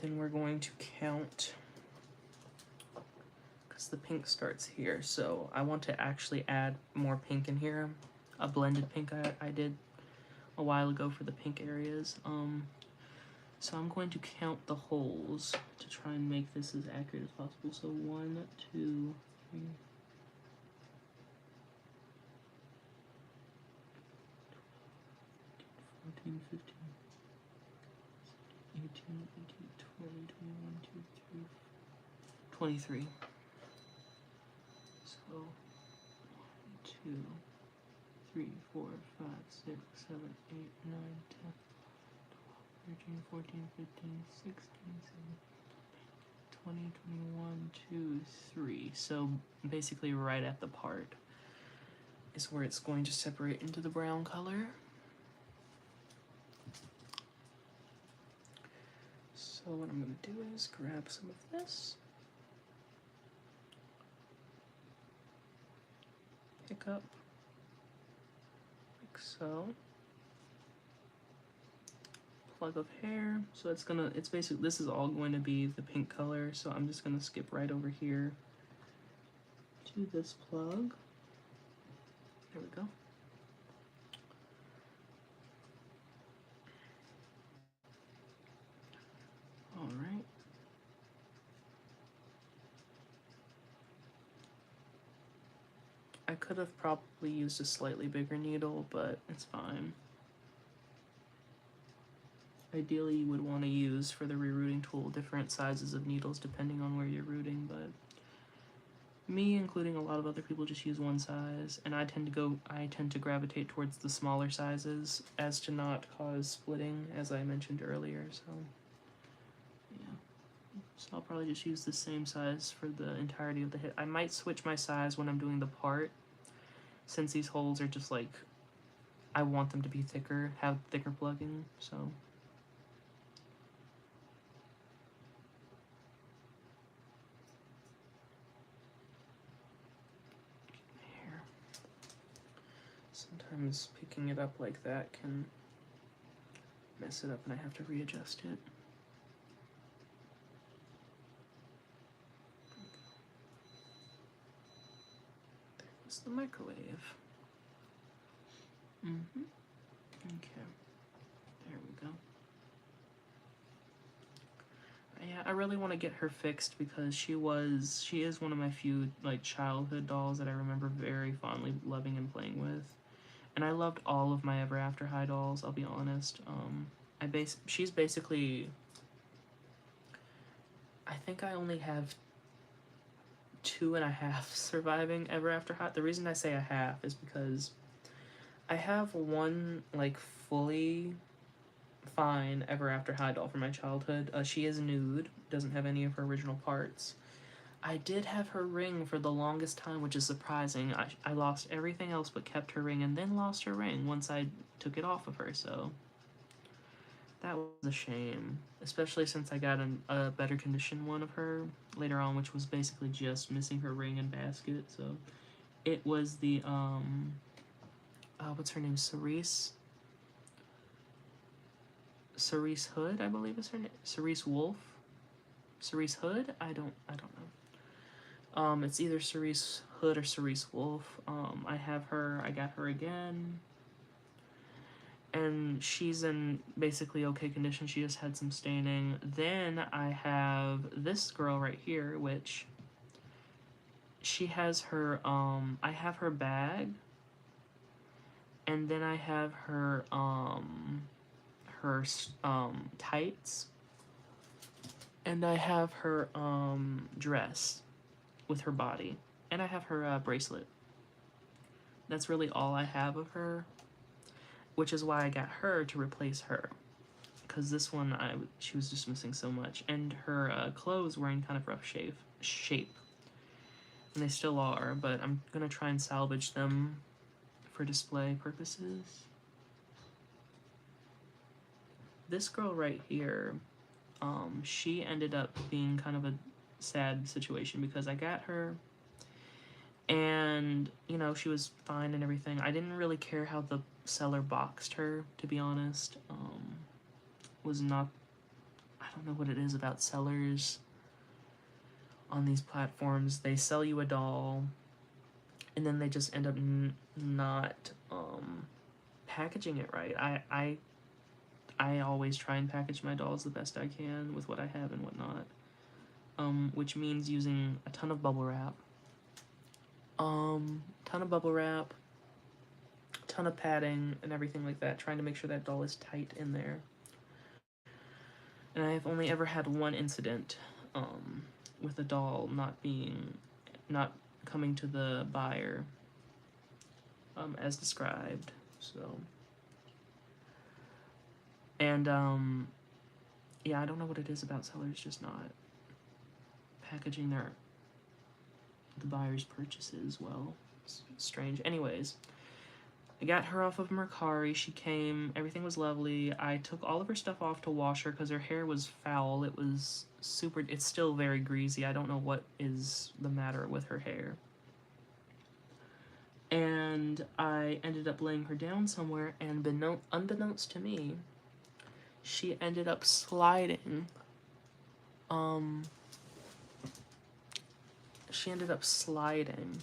Then we're going to count, because the pink starts here, so I want to actually add more pink in here. A blended pink I did a while ago for the pink areas. So I'm going to count the holes to try and make this as accurate as possible. So 1, 2, 3, 14, 15, 18, 19, 20, 21, 22, 23. So 1, 2, 3, 4, 5, 6, 7, 8, 9, 10, 13, 14, 15, 16, 17, 20, 21, 2, 3. So basically right at the part is where it's going to separate into the brown color. So what I'm going to do is grab some of this, pick up like so, plug of hair. So it's basically, this is all going to be the pink color, so I'm just going to skip right over here to this plug. There we go. All right. I could have probably used a slightly bigger needle, but it's fine. Ideally, you would want to use, for the rerouting tool, different sizes of needles depending on where you're rooting, but me, including a lot of other people, just use one size, and I tend to gravitate towards the smaller sizes as to not cause splitting, as I mentioned earlier, so yeah. So I'll probably just use the same size for the entirety of the hit. I might switch my size when I'm doing the part, since these holes are just like, I want them to be thicker, have thicker plugging, so. Here. Sometimes picking it up like that can mess it up and I have to readjust it. There's the microwave. Okay. There we go. Yeah, I really want to get her fixed because she is one of my few like childhood dolls that I remember very fondly loving and playing with. And I loved all of my Ever After High dolls, I'll be honest. She's basically, I think I only have 2.5 surviving Ever After High. The reason I say a half is because I have one like fully fine Ever After High doll from my childhood. She is nude, doesn't have any of her original parts. I did have her ring for the longest time, which is surprising. I lost everything else but kept her ring, and then lost her ring once I took it off of her, so that was a shame. Especially since I got a better condition one of her later on, which was basically just missing her ring and basket, so it was the, what's her name, Cerise Hood, I believe is her name. Cerise Wolf? Cerise Hood? I don't know. It's either Cerise Hood or Cerise Wolf. I got her again. And she's in basically okay condition. She just had some staining. Then I have this girl right here, which she has her, I have her bag. And then I have her, tights. And I have her, dress with her body. And I have her, bracelet. That's really all I have of her, which is why I got her to replace her. Because this one, she was just missing so much. And her clothes were in kind of rough shape. And they still are, but I'm going to try and salvage them for display purposes. This girl right here, she ended up being kind of a sad situation because I got her and, you know, she was fine and everything. I didn't really care how the seller boxed her, to be honest. Was not, I don't know what it is about sellers on these platforms. They sell you a doll and then they just end up not packaging it right. I always try and package my dolls the best I can with what I have and whatnot, which means using a ton of bubble wrap, ton of padding and everything like that, trying to make sure that doll is tight in there. And I have only ever had one incident with a doll not coming to the buyer as described. So, and yeah, I don't know what it is about sellers just not packaging the buyer's purchases well. It's strange. Anyways, I got her off of Mercari. She came. Everything was lovely. I took all of her stuff off to wash her because her hair was foul. It was super. It's still very greasy. I don't know what is the matter with her hair. And I ended up laying her down somewhere, and unbeknownst to me, she ended up sliding. She ended up sliding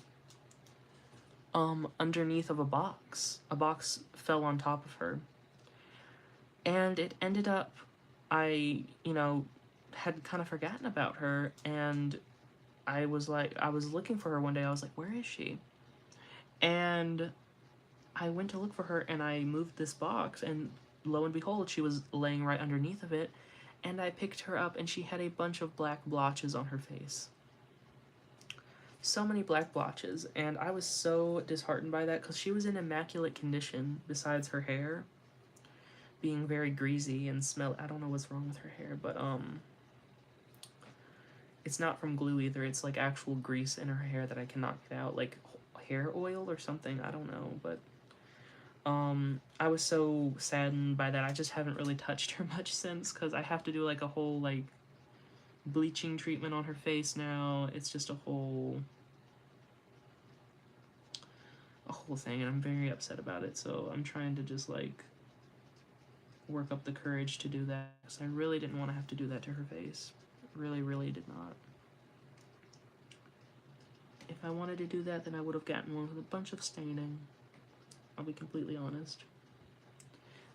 underneath of a box. A box fell on top of her. And it ended up, I, you know, had kind of forgotten about her, and I was looking for her one day. I was like, where is she? And I went to look for her, and I moved this box, and lo and behold, she was laying right underneath of it, and I picked her up, and she had a bunch of black blotches on her face. So many black blotches, and I was so disheartened by that because she was in immaculate condition besides her hair being very greasy and smell. I don't know what's wrong with her hair, but it's not from glue either. It's like actual grease in her hair that I cannot get out, like hair oil or something. I don't know, but I was so saddened by that. I just haven't really touched her much since because I have to do like a whole like bleaching treatment on her face now. It's just a whole thing, and I'm very upset about it. So I'm trying to just like work up the courage to do that because I really didn't want to have to do that to her face. Really, really did not. If I wanted to do that, then I would have gotten one with a bunch of staining. I'll be completely honest.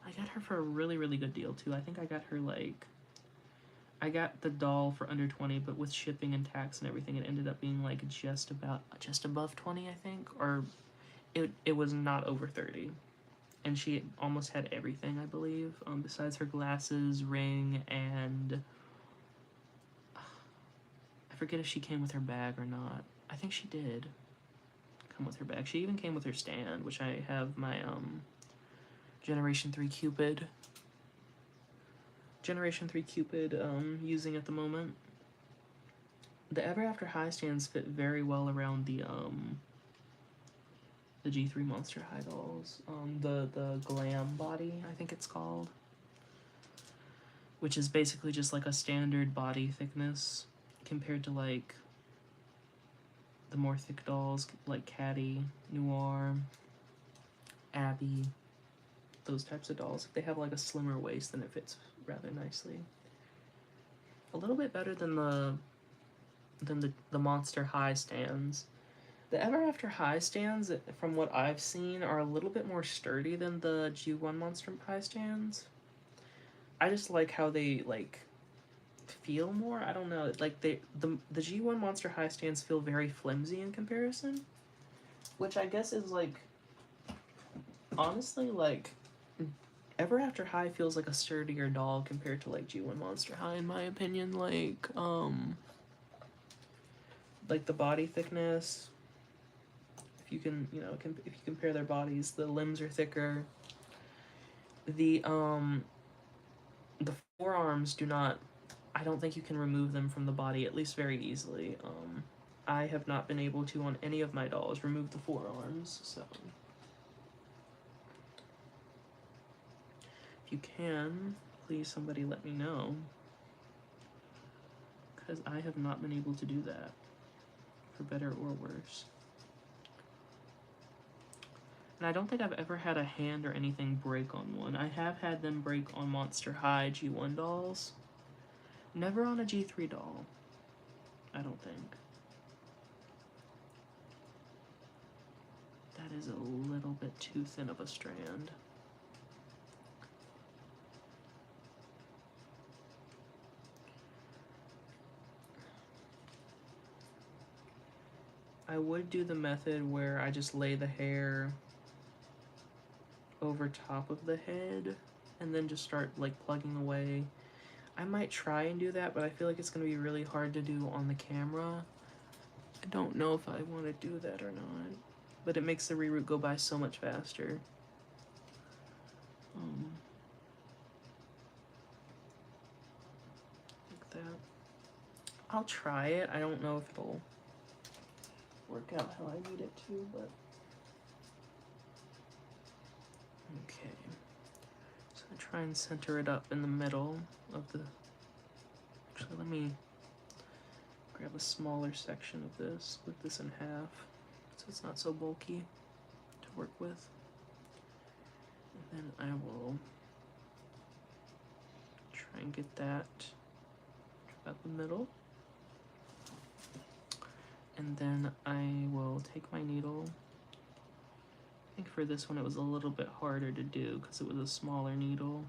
I got her for a really, really good deal too. I think I got her like, I got the doll for under 20, but with shipping and tax and everything, it ended up being like just above 20, I think, or it was not over 30. And she almost had everything, I believe, besides her glasses, ring, and I forget if she came with her bag or not. I think she did come with her bag. She even came with her stand, which I have my Generation 3 Cupid using at the moment. The Ever After High stands fit very well around the G3 Monster High dolls. The Glam Body, I think it's called, which is basically just like a standard body thickness compared to like the more thick dolls like Caddy, Noir, Abby, those types of dolls. If they have like a slimmer waist, then it fits rather nicely. A little bit better than the Monster High stands. The Ever After High stands, from what I've seen, are a little bit more sturdy than the G1 Monster High stands. I just like how they like feel more. I don't know. Like the G1 Monster High stands feel very flimsy in comparison, which I guess is like honestly like Ever After High feels like a sturdier doll compared to like G1 Monster High in my opinion. Like the body thickness If you can, you know, if you compare their bodies, the limbs are thicker. The forearms do not. I don't think you can remove them from the body, at least very easily. I have not been able to on any of my dolls remove the forearms. So if you can, please somebody let me know, because I have not been able to do that, for better or worse. And I don't think I've ever had a hand or anything break on one. I have had them break on Monster High G1 dolls. Never on a G3 doll, I don't think. That is a little bit too thin of a strand. I would do the method where I just lay the hair over top of the head and then just start like plugging away. I might try and do that, but I feel like it's going to be really hard to do on the camera. I don't know if I want to do that or not, but it makes the reroot go by so much faster. Like that. I'll try it. I don't know if it'll work out how I need it to, but okay. So I try and center it up in the middle of the. Actually, let me grab a smaller section of this, split this in half, so it's not so bulky to work with. And then I will try and get that about the middle. And then I will take my needle. I think for this one it was a little bit harder to do because it was a smaller needle.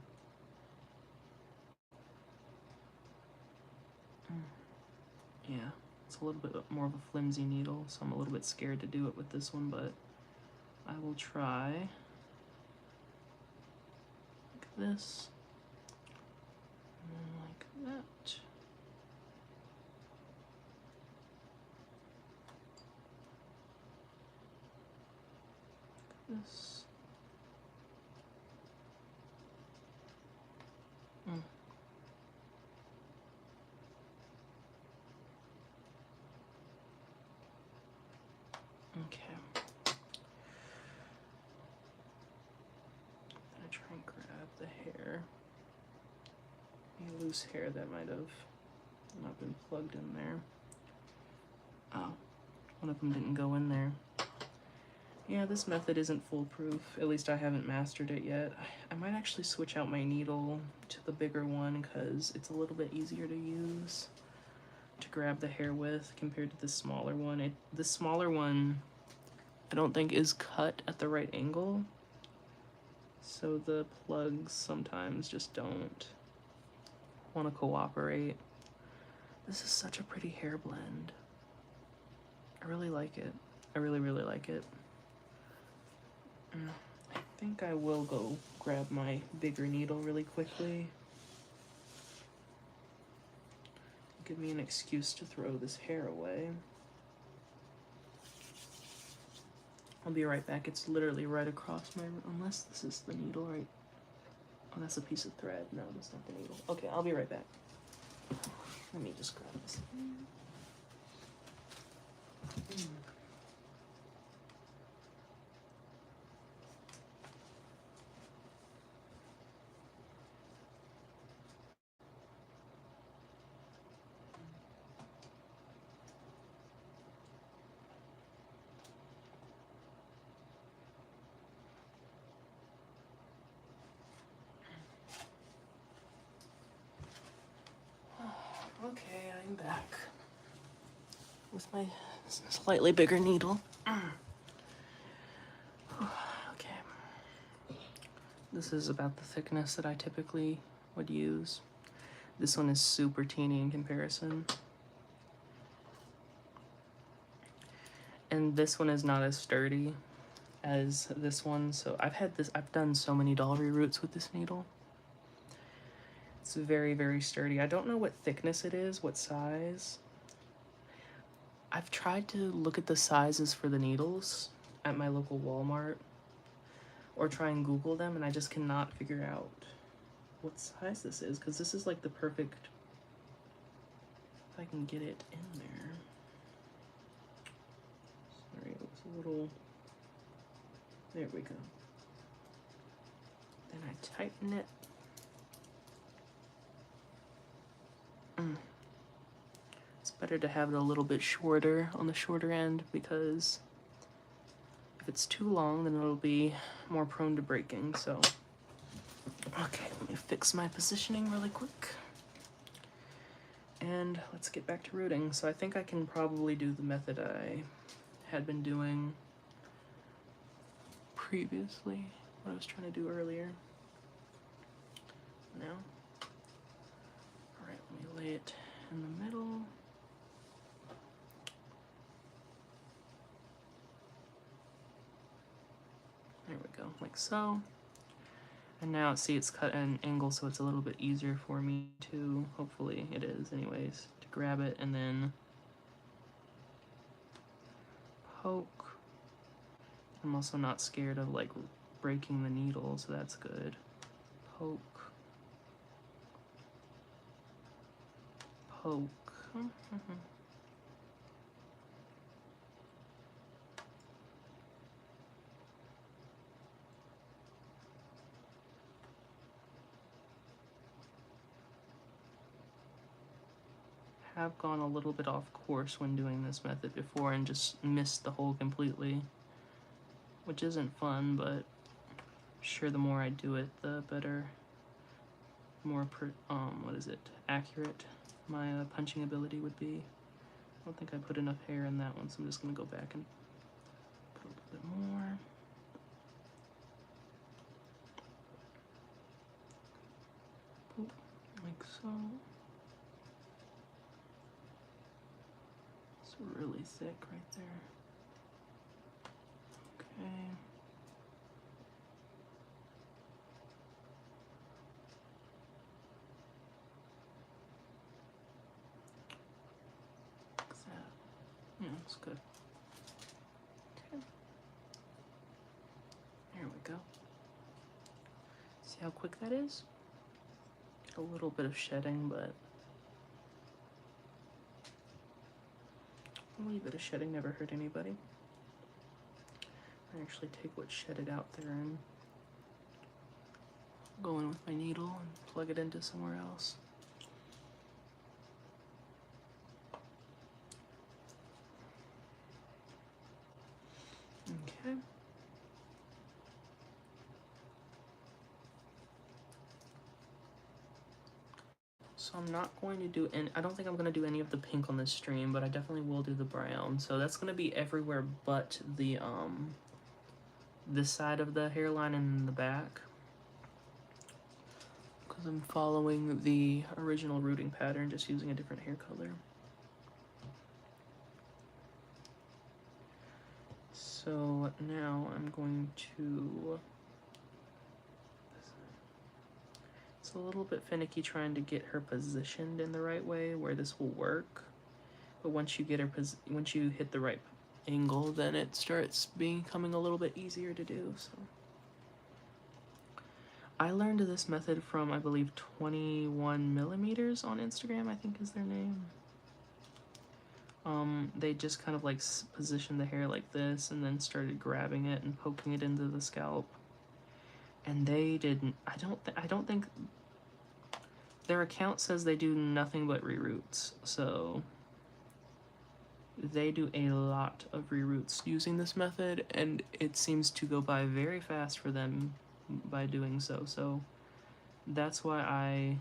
Yeah, it's a little bit more of a flimsy needle, so I'm a little bit scared to do it with this one, but I will try. Like this. And then like that. This. Okay. I'm gonna try and grab the hair. Any loose hair that might have not been plugged in there. Oh, one of them didn't go in there. Yeah, this method isn't foolproof. At least I haven't mastered it yet. I might actually switch out my needle to the bigger one because it's a little bit easier to use to grab the hair with compared to the smaller one. The smaller one I don't think is cut at the right angle, so the plugs sometimes just don't want to cooperate. This is such a pretty hair blend. I really like it. I really, really like it. I think I will go grab my bigger needle really quickly. Give me an excuse to throw this hair away. I'll be right back. It's literally right across my room, unless this is the needle, right? Oh, that's a piece of thread. No, that's not the needle. Okay, I'll be right back. Let me just grab this. Okay, I'm back with my slightly bigger needle. Okay. This is about the thickness that I typically would use. This one is super teeny in comparison. And this one is not as sturdy as this one. So I've done so many doll reroots with this needle. It's very, very sturdy. I don't know what thickness it is, what size. I've tried to look at the sizes for the needles at my local Walmart or try and Google them, and I just cannot figure out what size this is, because this is like the perfect, if I can get it in there. Sorry, it was a little, there we go. Then I tighten it. It's better to have it a little bit shorter, on the shorter end, because if it's too long, then it'll be more prone to breaking. So, okay, let me fix my positioning really quick. And let's get back to rooting. So I think I can probably do the method I had been doing previously, what I was trying to do earlier. Now, all right, let me lay it in the middle. There we go, like so. And now, see, it's cut at an angle, so it's a little bit easier for me to, hopefully it is anyways, to grab it and then poke. I'm also not scared of like breaking the needle, so that's good. Poke. Poke. Have gone a little bit off course when doing this method before and just missed the hole completely, which isn't fun, but sure, the more I do it, the better, more accurate my punching ability would be. I don't think I put enough hair in that one, so I'm just gonna go back and put a little bit more. Like so. It's really thick right there. Okay. What's that? Yeah, that's good. Okay. There we go. See how quick that is? A little bit of shedding, but a wee bit of shedding never hurt anybody. I actually take what's shedded out there and go in with my needle and plug it into somewhere else. Okay. So I'm not going to do any, I don't think I'm going to do any of the pink on this stream, but I definitely will do the brown. So that's going to be everywhere but the, this side of the hairline and the back. Because I'm following the original rooting pattern, just using a different hair color. So now I'm going to, it's a little bit finicky trying to get her positioned in the right way where this will work. But once you get her, once you hit the right angle, then it starts becoming a little bit easier to do. So I learned this method from, I believe, 21 millimeters on Instagram, I think is their name. They just kind of like positioned the hair like this and then started grabbing it and poking it into the scalp. And they didn't, I don't think, their account says they do nothing but reroots. So they do a lot of reroots using this method, and it seems to go by very fast for them by doing so. So that's why I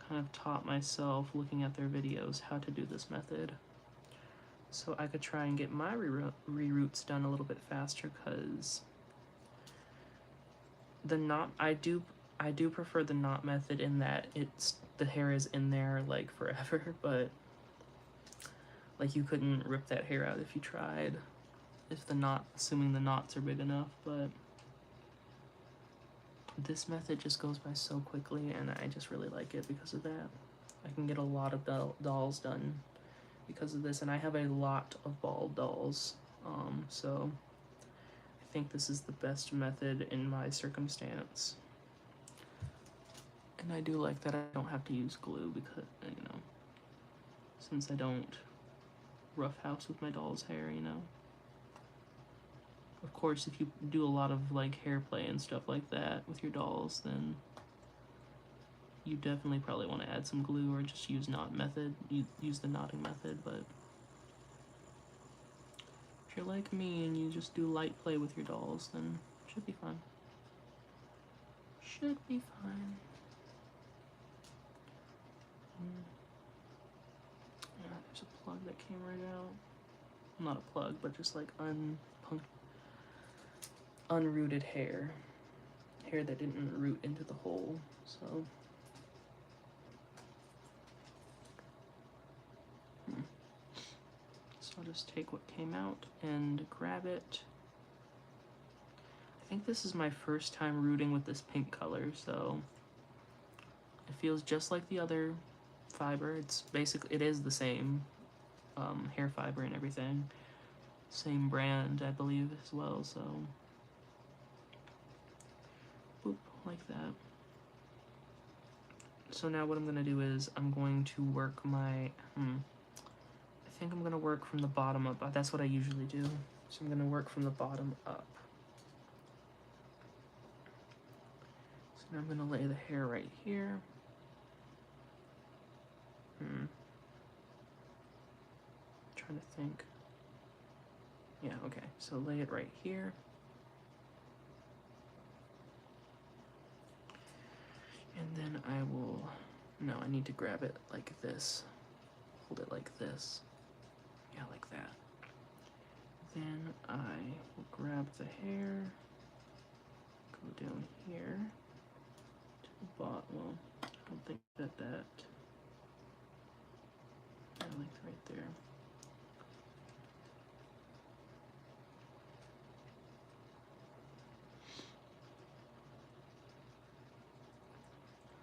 kind of taught myself looking at their videos how to do this method, so I could try and get my reroots done a little bit faster, because the knot, I do prefer the knot method in that it's, the hair is in there like forever, but like you couldn't rip that hair out if you tried, if the knot, assuming the knots are big enough. But this method just goes by so quickly, and I just really like it because of that. I can get a lot of dolls done because of this, and I have a lot of bald dolls So I think this is the best method in my circumstance. And I do like that I don't have to use glue because, you know, since I don't roughhouse with my doll's hair, you know. Of course, if you do a lot of like hair play and stuff like that with your dolls, then you definitely probably want to add some glue or just use knot method, use the knotting method. But if you're like me and you just do light play with your dolls, then it should be fine. Should be fine. Yeah, there's a plug that came right out. Not a plug, but just like unrooted hair that didn't root into the hole. So so I'll just take what came out and grab it. I think this is my first time rooting with this pink color, so it feels just like the other fiber. It's basically, it is the same hair fiber and everything, same brand I believe as well. So boop, like that. So now what I'm gonna do is I'm going to work my I think I'm gonna work from the bottom up. That's what I usually do. So I'm gonna work from the bottom up. So now I'm gonna lay the hair right here. Trying to think. Yeah, okay. So lay it right here. And then I will, no, I need to grab it like this. Hold it like this. Yeah, like that. Then I will grab the hair, go down here to the bottom. Well, I don't think that, yeah, like right there.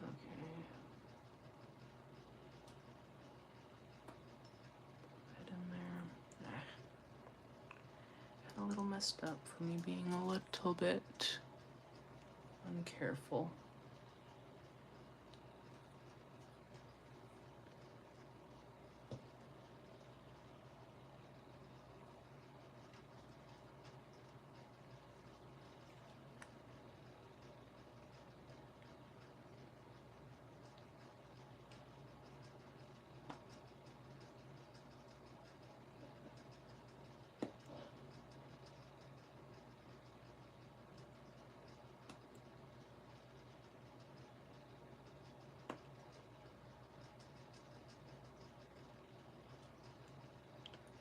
Okay. Put it in there. Got a little messed up for me being a little bit uncareful.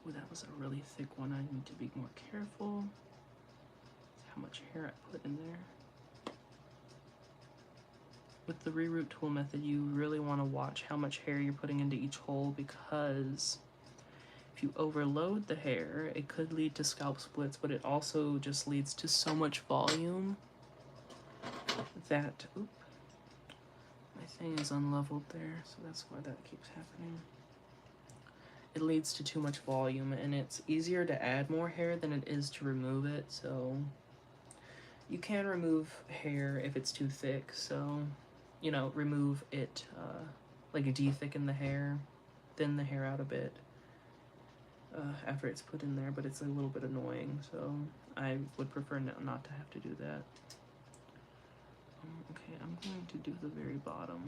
Ooh, that was a really thick one. I need to be more careful with how much hair I put in there. With the reroot tool method, you really want to watch how much hair you're putting into each hole, because if you overload the hair, it could lead to scalp splits, but it also just leads to so much volume that, oop, my thing is unleveled there, so that's why that keeps happening. It leads to too much volume, and it's easier to add more hair than it is to remove it, so you can remove hair if it's too thick, so, you know, remove it, like de-thicken the hair, thin the hair out a bit after it's put in there, but it's a little bit annoying, so I would prefer not to have to do that. Okay, I'm going to do the very bottom.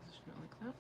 Just not like that.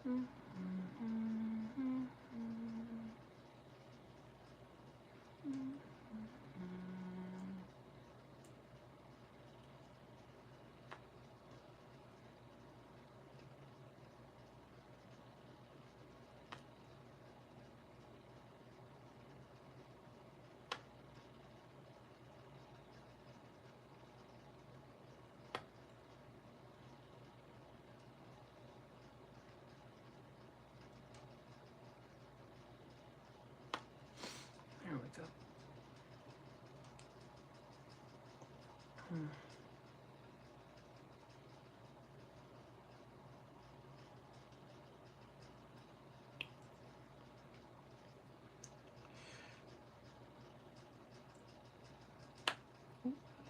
There we go.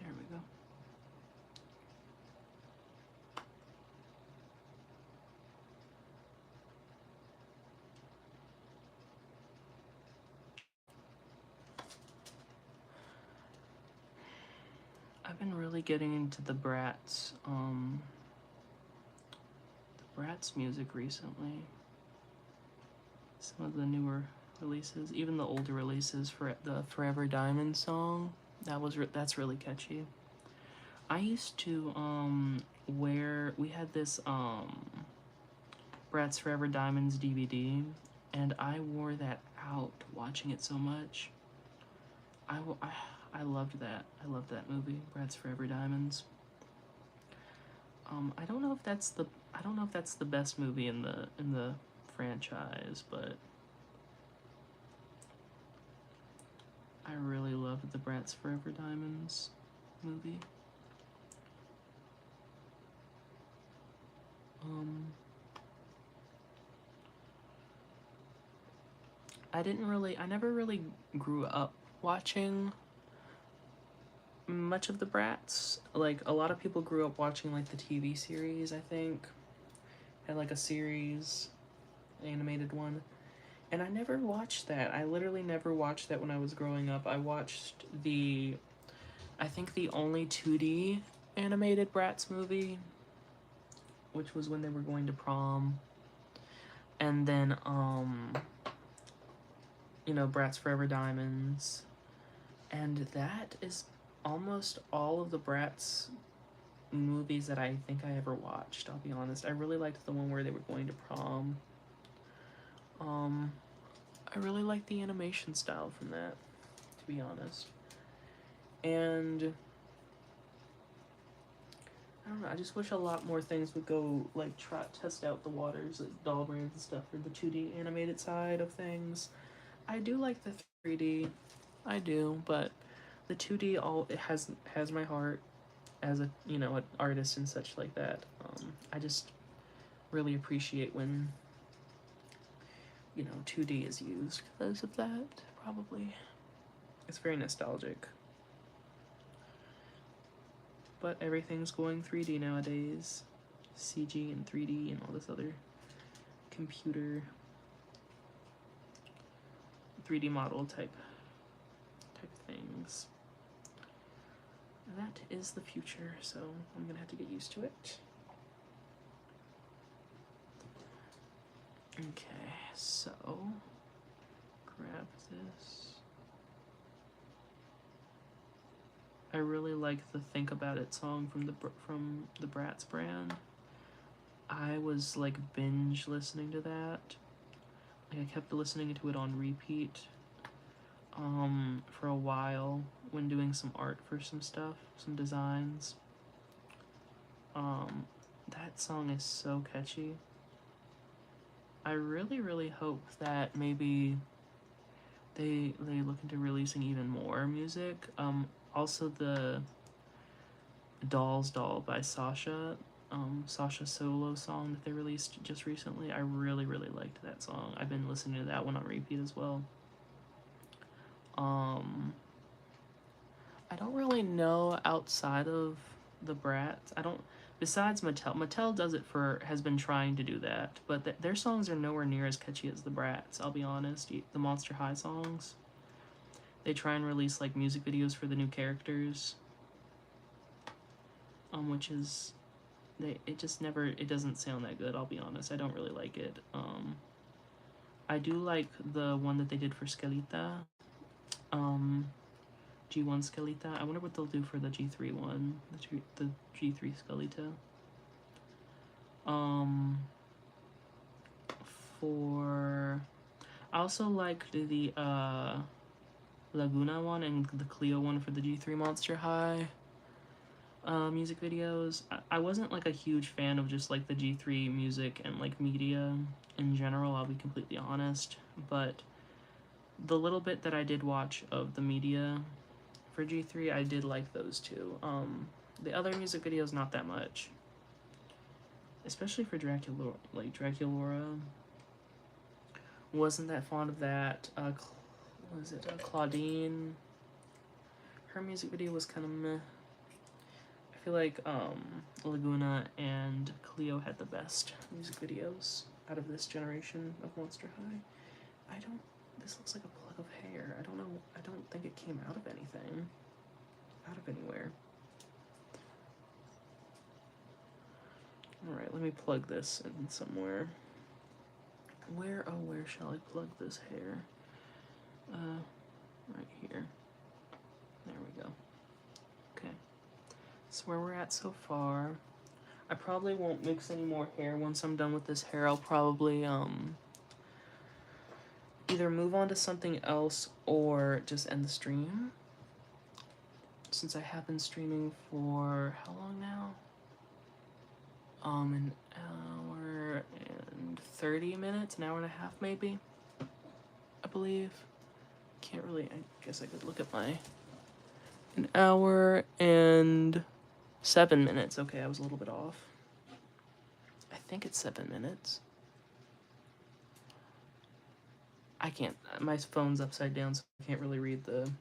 There we go. I've been really getting into the Bratz music recently. Some of the newer releases, even the older releases, for the Forever Diamond song, that's really catchy. I used to we had this Bratz Forever Diamonds DVD, and I wore that out watching it so much. I loved that. I loved that movie, Bratz Forever Diamonds. I don't know if that's the best movie in the franchise, but I really loved the Bratz Forever Diamonds movie. I never really grew up watching much of the Bratz. Like, a lot of people grew up watching, like, the TV series, I think. Had, like, a series, animated one. And I never watched that. I literally never watched that when I was growing up. I watched I think the only 2D animated Bratz movie, which was when they were going to prom. And then, Bratz Forever Diamonds. And that is almost all of the Bratz movies that I think I ever watched, I'll be honest. I really liked the one where they were going to prom. I really liked the animation style from that, to be honest. And I don't know, I just wish a lot more things would go, like, test out the waters, like doll brands and stuff, for the 2D animated side of things. I do like the 3D, I do, but the 2D it has my heart as an artist and such like that. I just really appreciate when 2D is used because of that, probably. It's very nostalgic. But everything's going 3D nowadays. CG and 3D and all this other computer 3D model type things. That is the future, so I'm gonna have to get used to it. Okay, so grab this. I really like the Think About It song from the Bratz brand. I was like binge listening to that. Like, I kept listening to it on repeat for a while when doing some art for some stuff, some designs. That song is so catchy. I really, really hope that maybe they look into releasing even more music. Also the Doll's Doll by Sasha, Sasha solo song that they released just recently. I really, really liked that song. I've been listening to that one on repeat as well. I don't really know outside of the Bratz. Besides Mattel has been trying to do that, but their songs are nowhere near as catchy as the Bratz, I'll be honest. The Monster High songs, they try and release like music videos for the new characters, which is it just never, it doesn't sound that good, I'll be honest. I don't really like it. I do like the one that they did for Skelita. Um, G1 Skelita. I wonder what they'll do for the G3 one, the G3 Skelita. For I also liked the Laguna one and the Cleo one for the G3 Monster High music videos. I wasn't like a huge fan of just like the G3 music and like media in general, I'll be completely honest, but the little bit that I did watch of the media for G3, I did like those two. The other music videos, not that much, especially for Dracula, like Draculaura. Wasn't that fond of that. Was it Claudine? Her music video was kind of meh. I feel like Laguna and Cleo had the best music videos out of this generation of Monster High. I don't. This looks like a plug of hair. I don't know. I don't think it came out of anything. Out of anywhere. Alright, let me plug this in somewhere. Where shall I plug this hair? Right here. There we go. Okay. That's where we're at so far. I probably won't mix any more hair once I'm done with this hair. I'll probably, either move on to something else or just end the stream. Since I have been streaming for how long now? An hour and 30 minutes, an hour and a half maybe, I believe. Can't really, I guess I could look at my, an hour and 7 minutes. Okay, I was a little bit off. I think it's 7 minutes. I can't, my phone's upside down, so I can't really read the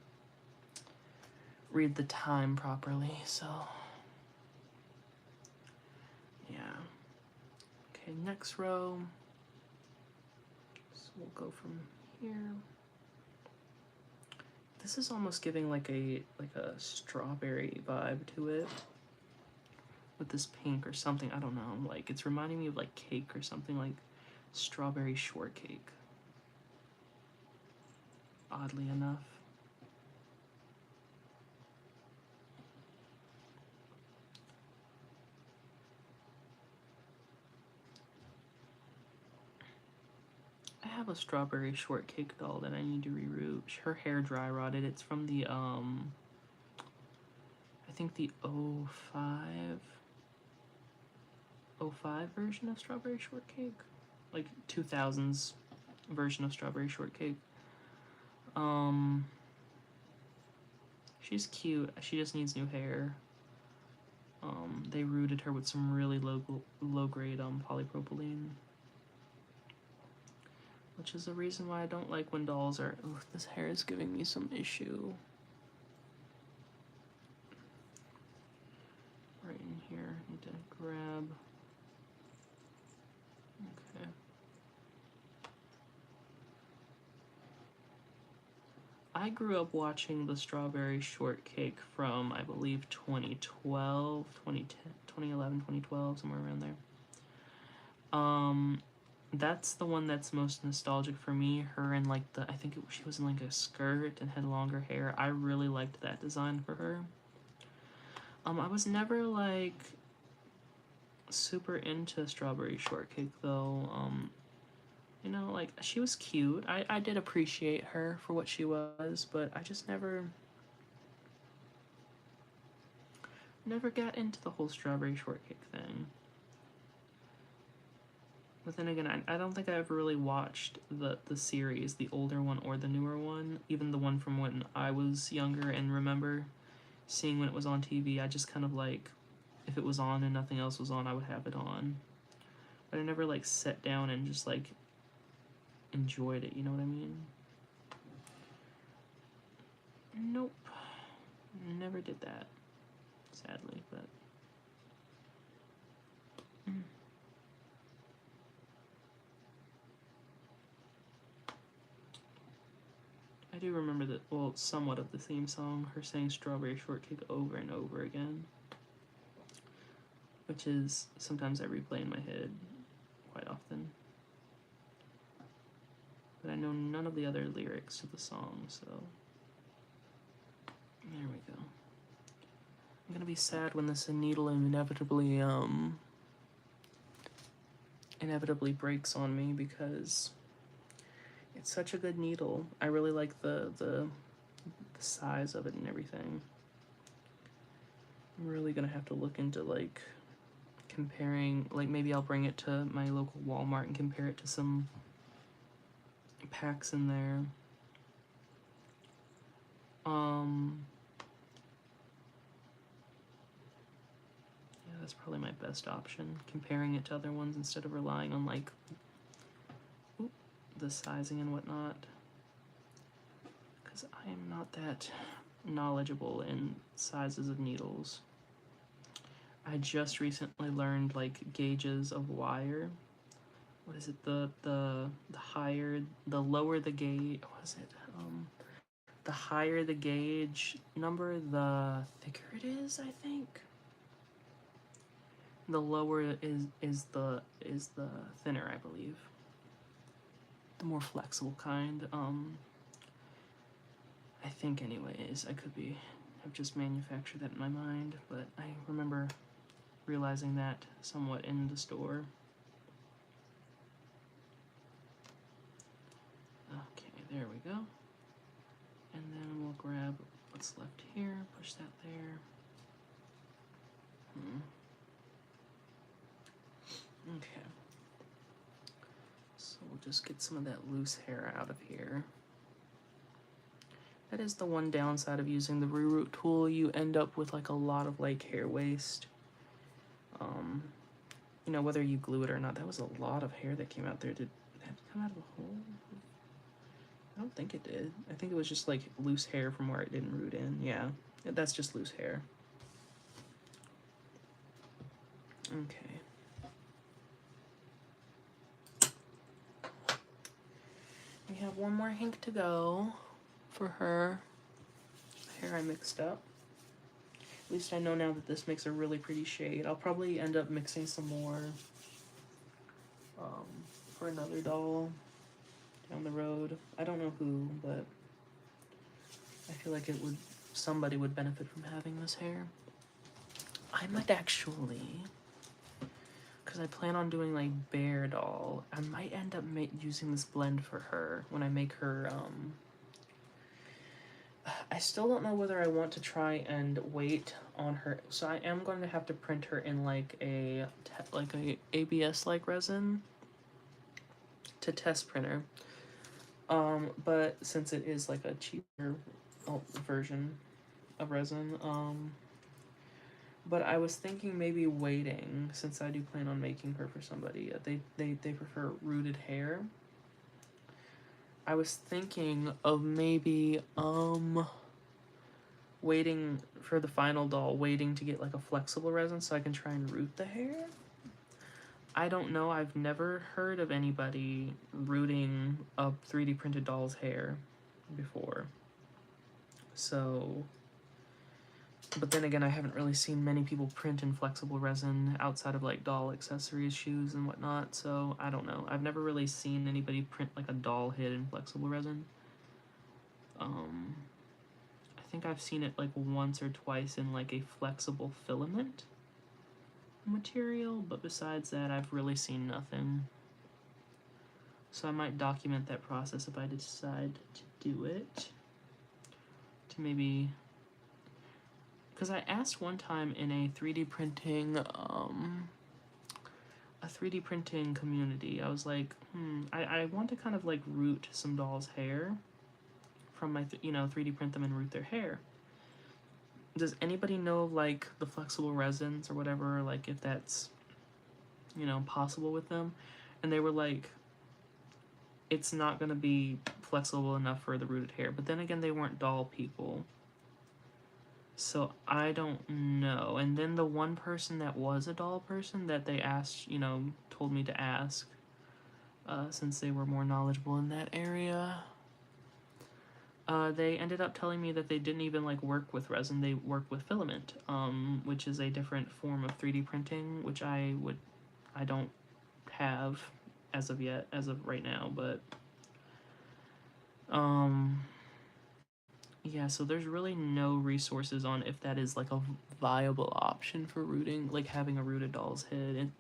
time properly, so yeah. Okay, next row. So we'll go from here. This is almost giving like a strawberry vibe to it. With this pink or something, I don't know. Like, it's reminding me of like cake or something, like strawberry shortcake. Oddly enough. I have a strawberry shortcake doll that I need to reroot. Her hair dry rotted. It's from the I think the 05 version of strawberry shortcake, like 2000s version of strawberry shortcake. She's cute. She just needs new hair. They rooted her with some really low grade polypropylene, which is the reason why I don't like when dolls are. Ooh, this hair is giving me some issue. Right in here, I need to grab. Okay. I grew up watching the Strawberry Shortcake from, I believe, 2012, 2010, 2011, 2012, somewhere around there. That's the one that's most nostalgic for me. Her in like the, I think she was in like a skirt and had longer hair. I really liked that design for her. I was never like super into Strawberry Shortcake though. You know, like, she was cute. I did appreciate her for what she was, but I just never got into the whole Strawberry Shortcake thing. But then again, I don't think I ever really watched the series, the older one or the newer one, even the one from when I was younger and remember seeing when it was on TV. I just kind of like, if it was on and nothing else was on, I would have it on. But I never like sat down and just like enjoyed it, you know what I mean? Nope. Never did that, sadly, but I do remember that, well, somewhat of the theme song, her saying Strawberry Shortcake over and over again. which is sometimes I replay in my head quite often. But I know none of the other lyrics to the song, so there we go. I'm gonna be sad when this needle inevitably breaks on me because it's such a good needle. I really like the size of it and everything. I'm really gonna have to look into like comparing, like maybe I'll bring it to my local Walmart and compare it to some packs in there. Yeah, that's probably my best option, comparing it to other ones instead of relying on like the sizing and whatnot, because I am not that knowledgeable in sizes of needles. I just recently learned like gauges of wire. What is it? The higher, the lower the gauge. What is it? The higher the gauge number, the thicker it is. I think. The lower is the thinner, I believe. The more flexible kind. I think, anyways. I could be. I've just manufactured that in my mind, but I remember realizing that somewhat in the store. Okay, there we go. And then we'll grab what's left here, push that there. Okay. So we'll just get some of that loose hair out of here. That is the one downside of using the reroot tool. You end up with like a lot of like hair waste. You know, whether you glue it or not. That was a lot of hair that came out there. Did that come out of a hole? I don't think it did. I think it was just like loose hair from where it didn't root in. Yeah, that's just loose hair. Okay. We have one more hank to go for her hair I mixed up. At least I know now that this makes a really pretty shade. I'll probably end up mixing some more for another doll down the road. I don't know who, but I feel like somebody would benefit from having this hair. I might actually, because I plan on doing like Bear Doll, I might end up using this blend for her when I make her, I still don't know whether I want to try and wait on her, so I am going to have to print her in like a ABS-like resin to test printer. But since it is like a cheaper version of resin, but I was thinking maybe waiting, since I do plan on making her for somebody. They prefer rooted hair. I was thinking of maybe waiting for the final doll, waiting to get like a flexible resin so I can try and root the hair. I don't know, I've never heard of anybody rooting a 3D printed doll's hair before. So, but then again, I haven't really seen many people print in flexible resin outside of like doll accessories, shoes, and whatnot, so I don't know. I've never really seen anybody print like a doll head in flexible resin. I think I've seen it like once or twice in like a flexible filament material, but besides that, I've really seen nothing. So I might document that process if I decide to do it. To maybe, because I asked one time in a 3D printing, community, I was like, I want to kind of like root some dolls' hair from my, 3D print them and root their hair. Does anybody know like the flexible resins or whatever, like if that's, possible with them? And they were like, it's not going to be flexible enough for the rooted hair. But then again, they weren't doll people. So I don't know. And then the one person that was a doll person that they asked, told me to ask, since they were more knowledgeable in that area, They ended up telling me that they didn't even like work with resin, they work with filament, which is a different form of 3D printing, which I don't have as of yet, as of right now, but um yeah, so there's really no resources on if that is like a viable option for rooting, like having a rooted doll's head.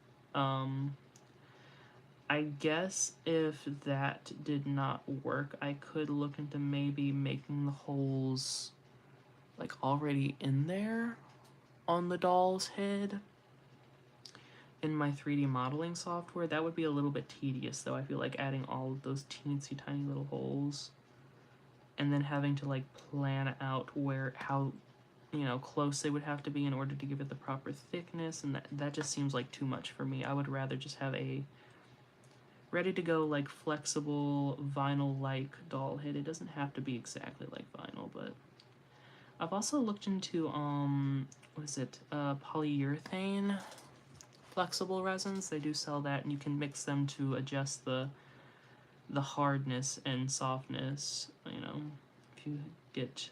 I guess if that did not work, I could look into maybe making the holes like already in there on the doll's head in my 3D modeling software. That would be a little bit tedious though. I feel like adding all of those teensy tiny little holes and then having to like plan out how close they would have to be in order to give it the proper thickness, and that just seems like too much for me. I would rather just have a ready to go like flexible vinyl like doll head. It doesn't have to be exactly like vinyl, but I've also looked into what is it, polyurethane flexible resins. They do sell that, and you can mix them to adjust the hardness and softness, if you get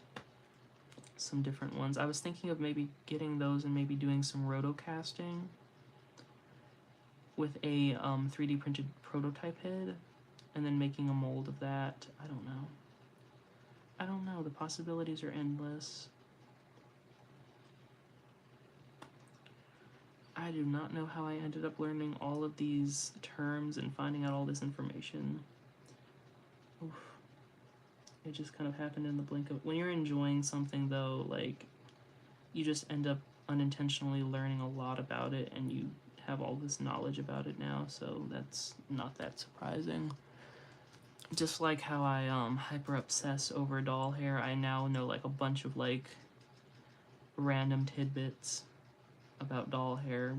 some different ones. I was thinking of maybe getting those and maybe doing some rotocasting with a 3D printed prototype head and then making a mold of that. I don't know. The possibilities are endless. I do not know how I ended up learning all of these terms and finding out all this information. Oof. It just kind of happened in the blink of... When you're enjoying something, though, like, you just end up unintentionally learning a lot about it, and you have all this knowledge about it now, so that's not that surprising. Just like how I hyper obsess over doll hair, I now know like a bunch of like random tidbits about doll hair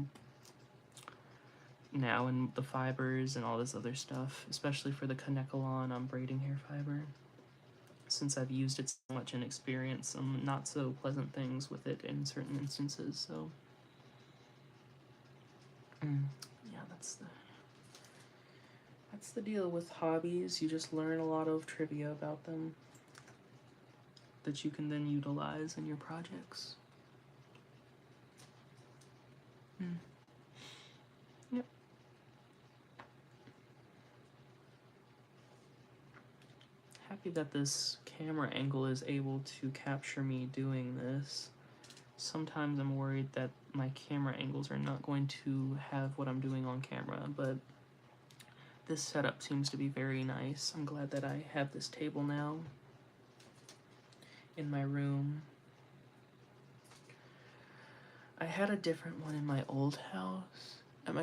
now, and the fibers and all this other stuff, especially for the Kanekalon braiding hair fiber, since I've used it so much and experienced some not so pleasant things with it in certain instances. So yeah, that's the deal with hobbies. You just learn a lot of trivia about them that you can then utilize in your projects. Yep. Happy that this camera angle is able to capture me doing this. Sometimes I'm worried that my camera angles are not going to have what I'm doing on camera, but this setup seems to be very nice. I'm glad that I have this table now in my room. I had a different one in my old house, and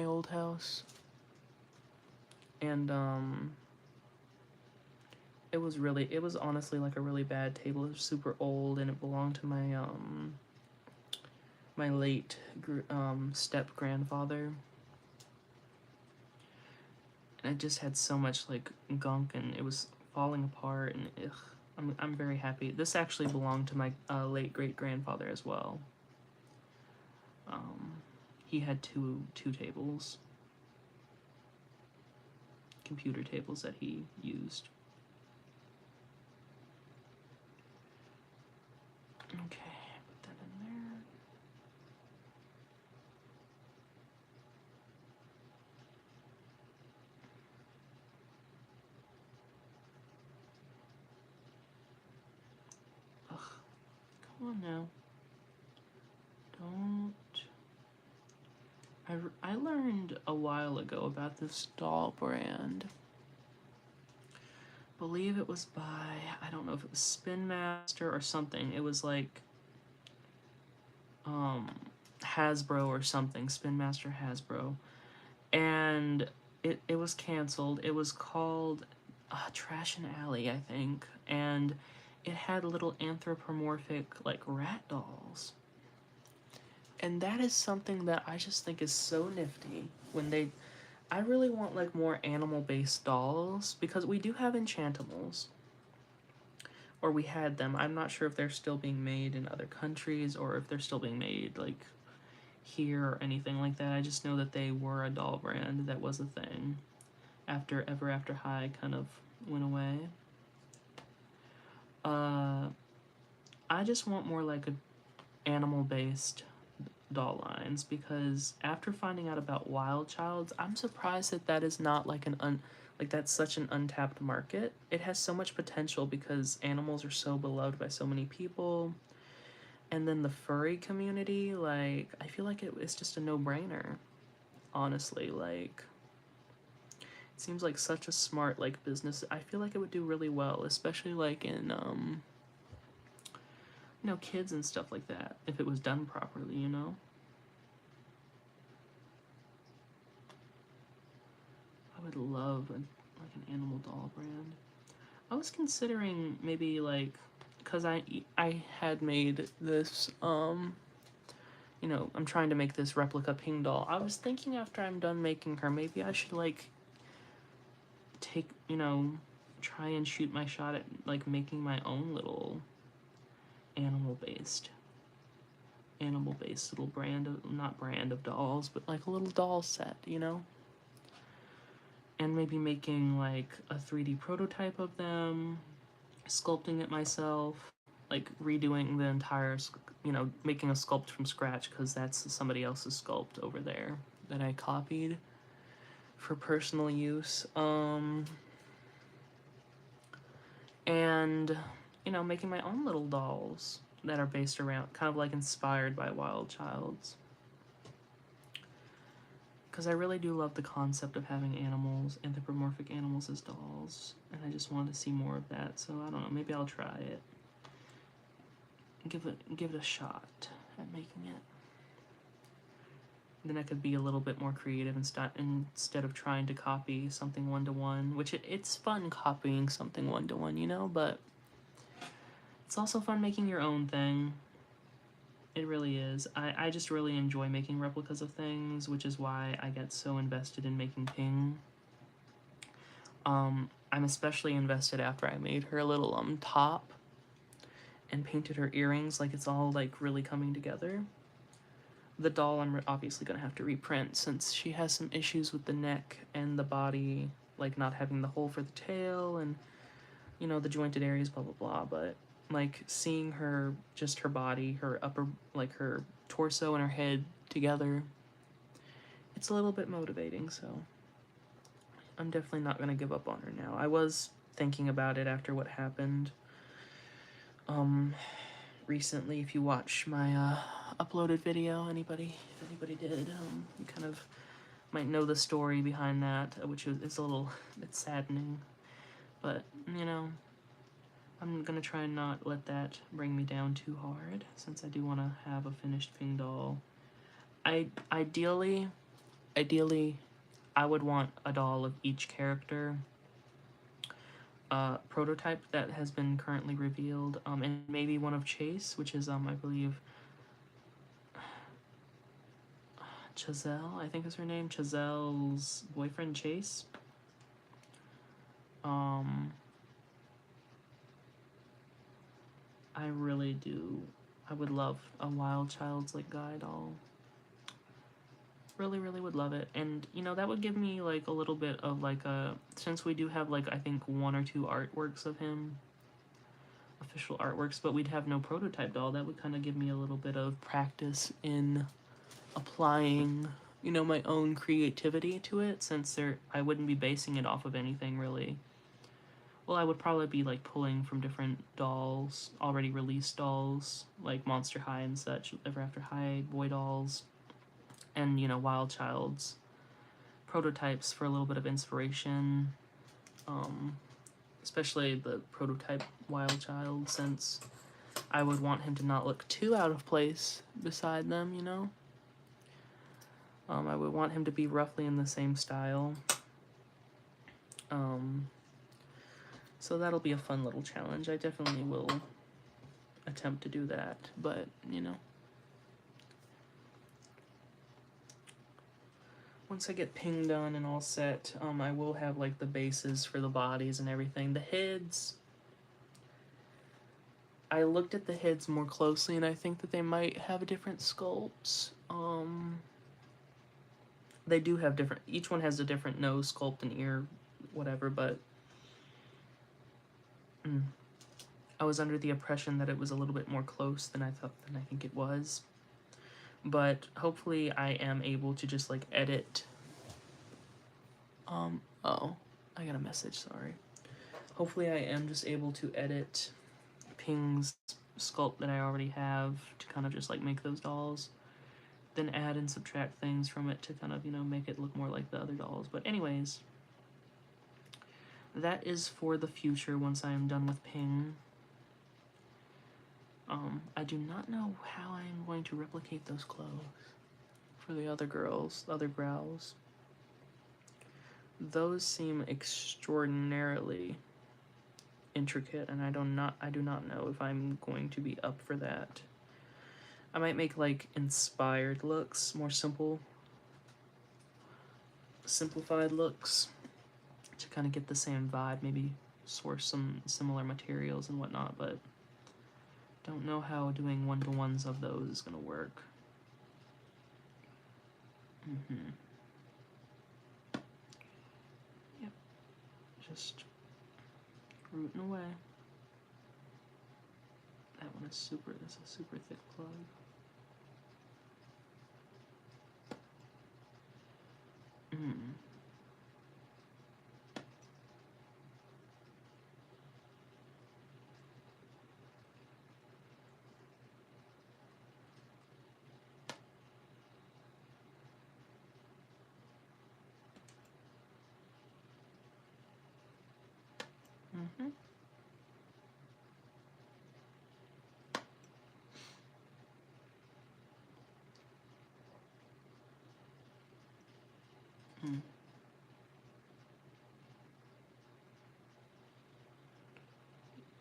it was honestly like a really bad table. It was super old, and it belonged to my late step grandfather, and it just had so much like gunk, and it was falling apart, and I'm very happy. This actually belonged to my late great grandfather as well. He had two tables, computer tables that he used. Okay, put that in there. Ugh, come on now. Don't. I learned a while ago about this doll brand. I believe it was by, I don't know if it was Spin Master or something. It was like Hasbro or something, Spin Master Hasbro. And it was canceled. It was called Trash and Alley, I think. And it had little anthropomorphic like rat dolls. And that is something that I just think is so nifty when I really want like more animal-based dolls, because we do have Enchantimals. Or we had them. I'm not sure if they're still being made in other countries or if they're still being made like here or anything like that. I just know that they were a doll brand that was a thing after Ever After High kind of went away. I just want more like a animal-based doll lines, because after finding out about Wild Childs, I'm surprised that that is not like like that's such an untapped market. It has so much potential because animals are so beloved by so many people. And then the furry community, like, I feel like it's just a no-brainer, honestly. Like, it seems like such a smart, like, business. I feel like it would do really well, especially like in kids and stuff like that, if it was done properly, you know? I would love like an animal doll brand. I was considering maybe like, because I had made this I'm trying to make this replica ping doll. I was thinking after I'm done making her, maybe I should like take, try and shoot my shot at like making my own little animal based little brand of, not brand of dolls, but like a little doll set, and maybe making like a 3D prototype of them, sculpting it myself, like redoing the entire, making a sculpt from scratch, because that's somebody else's sculpt over there that I copied for personal use. And, making my own little dolls that are based around, kind of like inspired by Wild Childs. Because I really do love the concept of having animals, anthropomorphic animals as dolls, and I just wanted to see more of that, so I don't know, maybe I'll try it. Give it a shot at making it. Then I could be a little bit more creative instead of trying to copy something one-to-one, which it's fun copying something one-to-one, but it's also fun making your own thing. It really is. I just really enjoy making replicas of things, which is why I get so invested in making Ping. I'm especially invested after I made her little top and painted her earrings, like it's all like really coming together. The doll I'm obviously going to have to reprint since she has some issues with the neck and the body, like not having the hole for the tail and, the jointed areas, blah, blah, blah. But, like, seeing her, just her body, her upper, like her torso and her head together, it's a little bit motivating, so I'm definitely not going to give up on her now. I was thinking about it after what happened recently. If you watch my uploaded video, if anybody did, you kind of might know the story behind that, which is a little bit saddening, but I'm gonna try and not let that bring me down too hard, since I do want to have a finished Ping doll. Ideally I would want a doll of each character prototype that has been currently revealed, and maybe one of Chase, which is I believe Chazelle, I think is her name, Chazelle's boyfriend Chase. I really do. I would love a Wild Child's like guy doll. Really, really would love it. And, that would give me like a little bit of like since we do have like, I think 1 or 2 artworks of him, official artworks, but we'd have no prototype doll, that would kind of give me a little bit of practice in applying, my own creativity to it, since I wouldn't be basing it off of anything really. Well, I would probably be like pulling from different dolls, already released dolls, like Monster High and such, Ever After High, Boy dolls, and, Wild Child's prototypes for a little bit of inspiration. Especially the prototype Wild Child, since I would want him to not look too out of place beside them, I would want him to be roughly in the same style. So that'll be a fun little challenge. I definitely will attempt to do that, but, once I get Ping done and all set, I will have, like, the bases for the bodies and everything. The heads, I looked at the heads more closely, and I think that they might have different sculpts. They do have different, each one has a different nose sculpt and ear, whatever, but I was under the impression that it was a little bit more close than I think it was. But hopefully I am able to just like edit. Oh, I got a message, sorry. Hopefully I am just able to edit Ping's sculpt that I already have to kind of just like make those dolls. Then add and subtract things from it to kind of, make it look more like the other dolls. But anyways, that is for the future once I am done with Ping. I do not know how I am going to replicate those clothes for the other girls, the other growls. Those seem extraordinarily intricate, and I do not know if I'm going to be up for that. I might make like inspired looks, more simplified looks to kind of get the same vibe, maybe source some similar materials and whatnot, but don't know how doing one-to-ones of those is gonna work. Yep, just rooting away. That one is that's a super thick plug.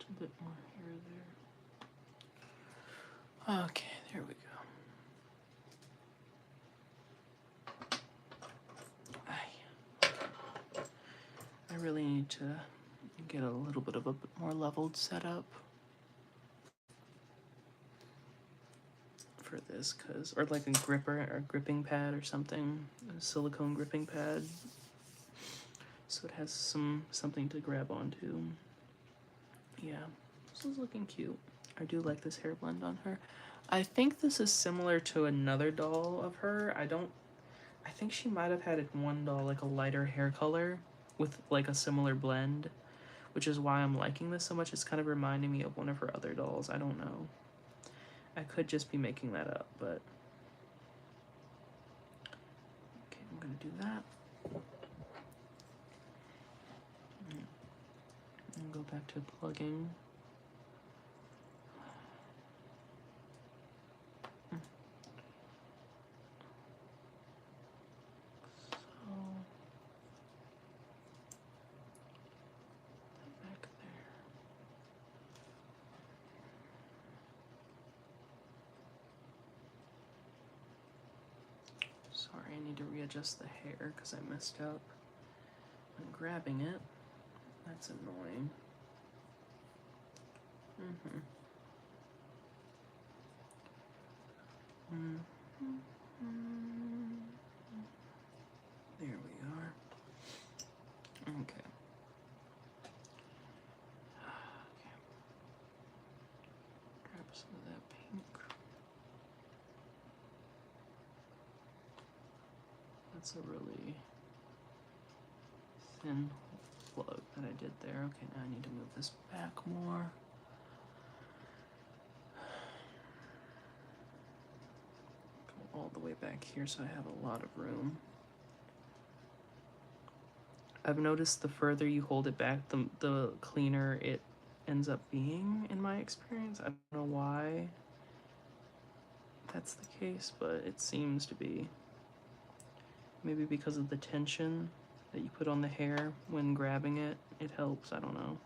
A bit more here there. Okay, there we go. I really need to get a little bit of a more leveled setup for this, or like a gripper or gripping pad or something, a silicone gripping pad, so it has something to grab onto. Yeah, this is looking cute. I do like this hair blend on her. I think this is similar to another doll of her. I think she might have had in one doll like a lighter hair color with like a similar blend, which is why I'm liking this so much. It's kind of reminding me of one of her other dolls. I don't know. I could just be making that up, but okay, I'm gonna do that. And go back to plugging. Sorry, I need to readjust the hair because I messed up when grabbing it. That's annoying. There we are. Okay. Grab some of that pink. That's a really thin plug that I did there. Okay, now I need to move this back more. Go all the way back here so I have a lot of room. I've noticed the further you hold it back, the cleaner it ends up being, in my experience. I don't know why that's the case, but it seems to be. Maybe because of the tension that you put on the hair when grabbing it, it helps. I don't know.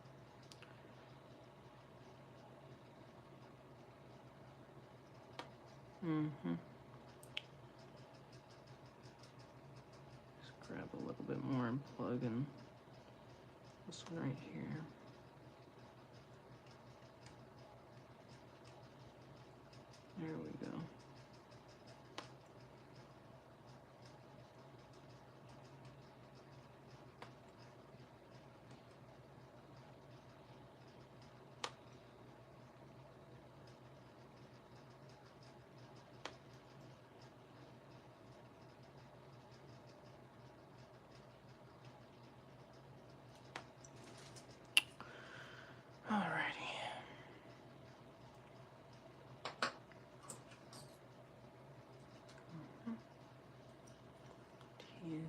Just grab a little bit more and plug in this one right here. There we go.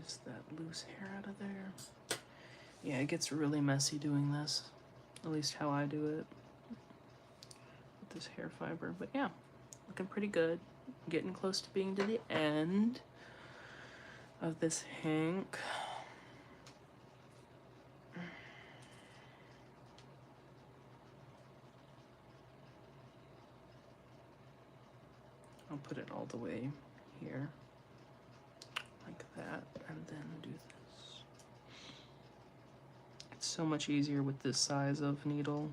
just that loose hair out of there. Yeah, it gets really messy doing this. At least how I do it. With this hair fiber. But yeah, looking pretty good. Getting close to being to the end of this hank. I'll put it all the way here. Like that. And then do this. It's so much easier with this size of needle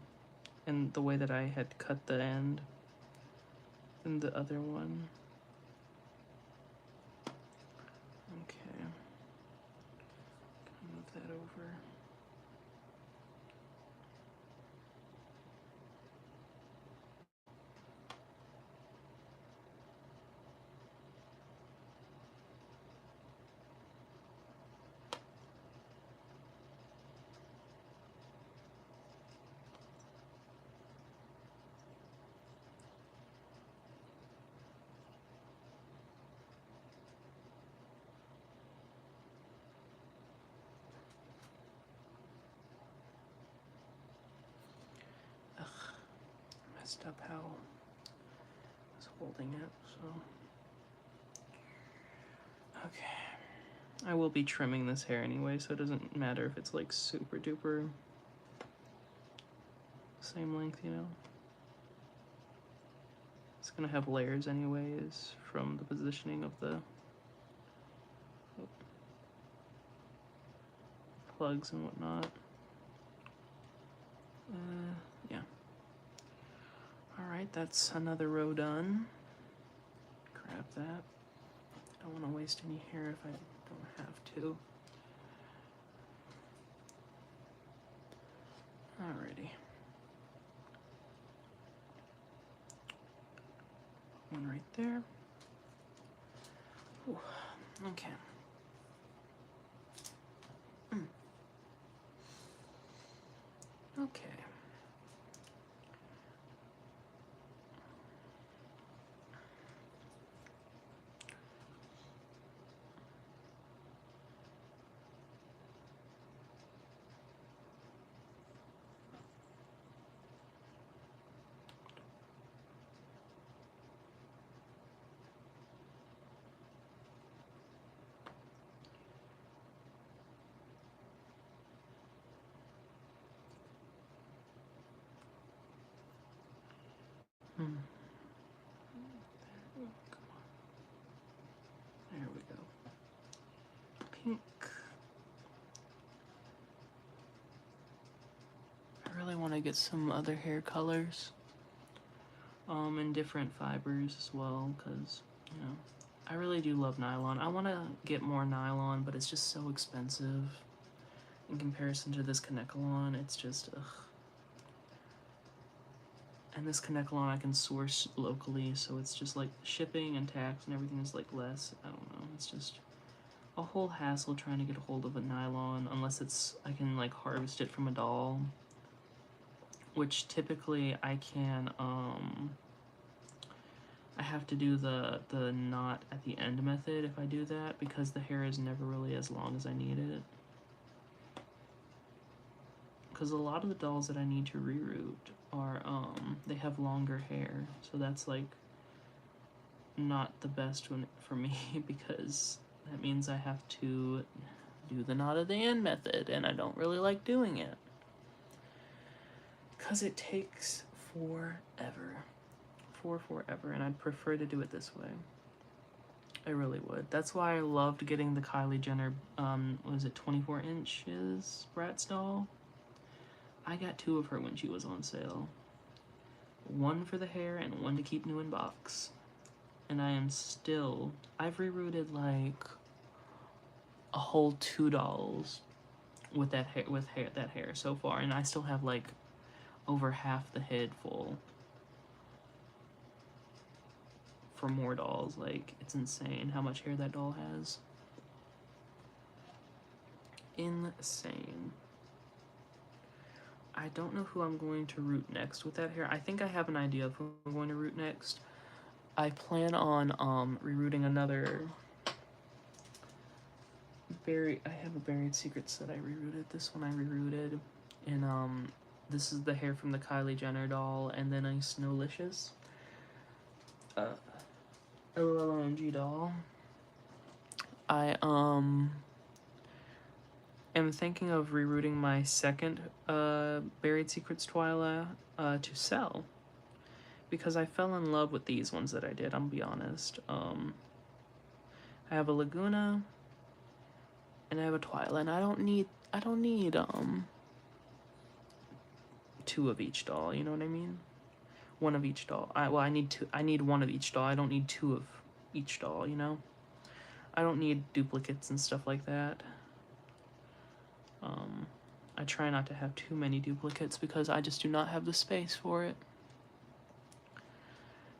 and the way that I had cut the end than the other one. Okay. Move that over. Messed up how I was holding it, so. Okay. I will be trimming this hair anyway, so it doesn't matter if it's like super duper same length, you know? It's gonna have layers anyways from the positioning of the plugs and whatnot. Yeah. Alright, that's another row done. Grab that. Don't want to waste any hair if I don't have to. Alrighty. One right there. Ooh, okay. Okay. Come on. There we go. Pink. I really want to get some other hair colors. In different fibers as well, because, you know, I really do love nylon. I want to get more nylon, but it's just so expensive in comparison to this Kanekalon. It's just, ugh. And this Kanekalon I can source locally, so it's just like shipping and tax and everything is like less. I don't know, it's just a whole hassle trying to get a hold of a nylon, unless it's, I can like harvest it from a doll, which typically I can, I have to do the knot at the end method if I do that, because the hair is never really as long as I need it. Because a lot of the dolls that I need to reroot are, they have longer hair, so that's like not the best one for me, because that means I have to do the knot at the end method, and I don't really like doing it. Because it takes forever. Forever, and I'd prefer to do it this way. I really would. That's why I loved getting the Kylie Jenner, was it 24 inches Bratz doll? I got 2 of her when she was on sale. 1 for the hair and 1 to keep new in box. And I am still, I've rerooted like a whole 2 dolls with that hair so far, and I still have like over half the head full for more dolls. Like, it's insane how much hair that doll has. Insane. I don't know who I'm going to root next with that hair. I think I have an idea of who I'm going to root next. I plan on rerooting another I have a Buried Secrets that I rerooted. This one I rerooted. And this is the hair from the Kylie Jenner doll, and then a Snowlicious. OLOMG doll. I am thinking of rerouting my second Buried Secrets Twyla to sell, because I fell in love with these ones that I did. I'll be honest. I have a Laguna and I have a Twyla, and I don't need two of each doll. You know what I mean? One of each doll. I need two. I need one of each doll. I don't need two of each doll. You know. I don't need duplicates and stuff like that. I try not to have too many duplicates because I just do not have the space for it.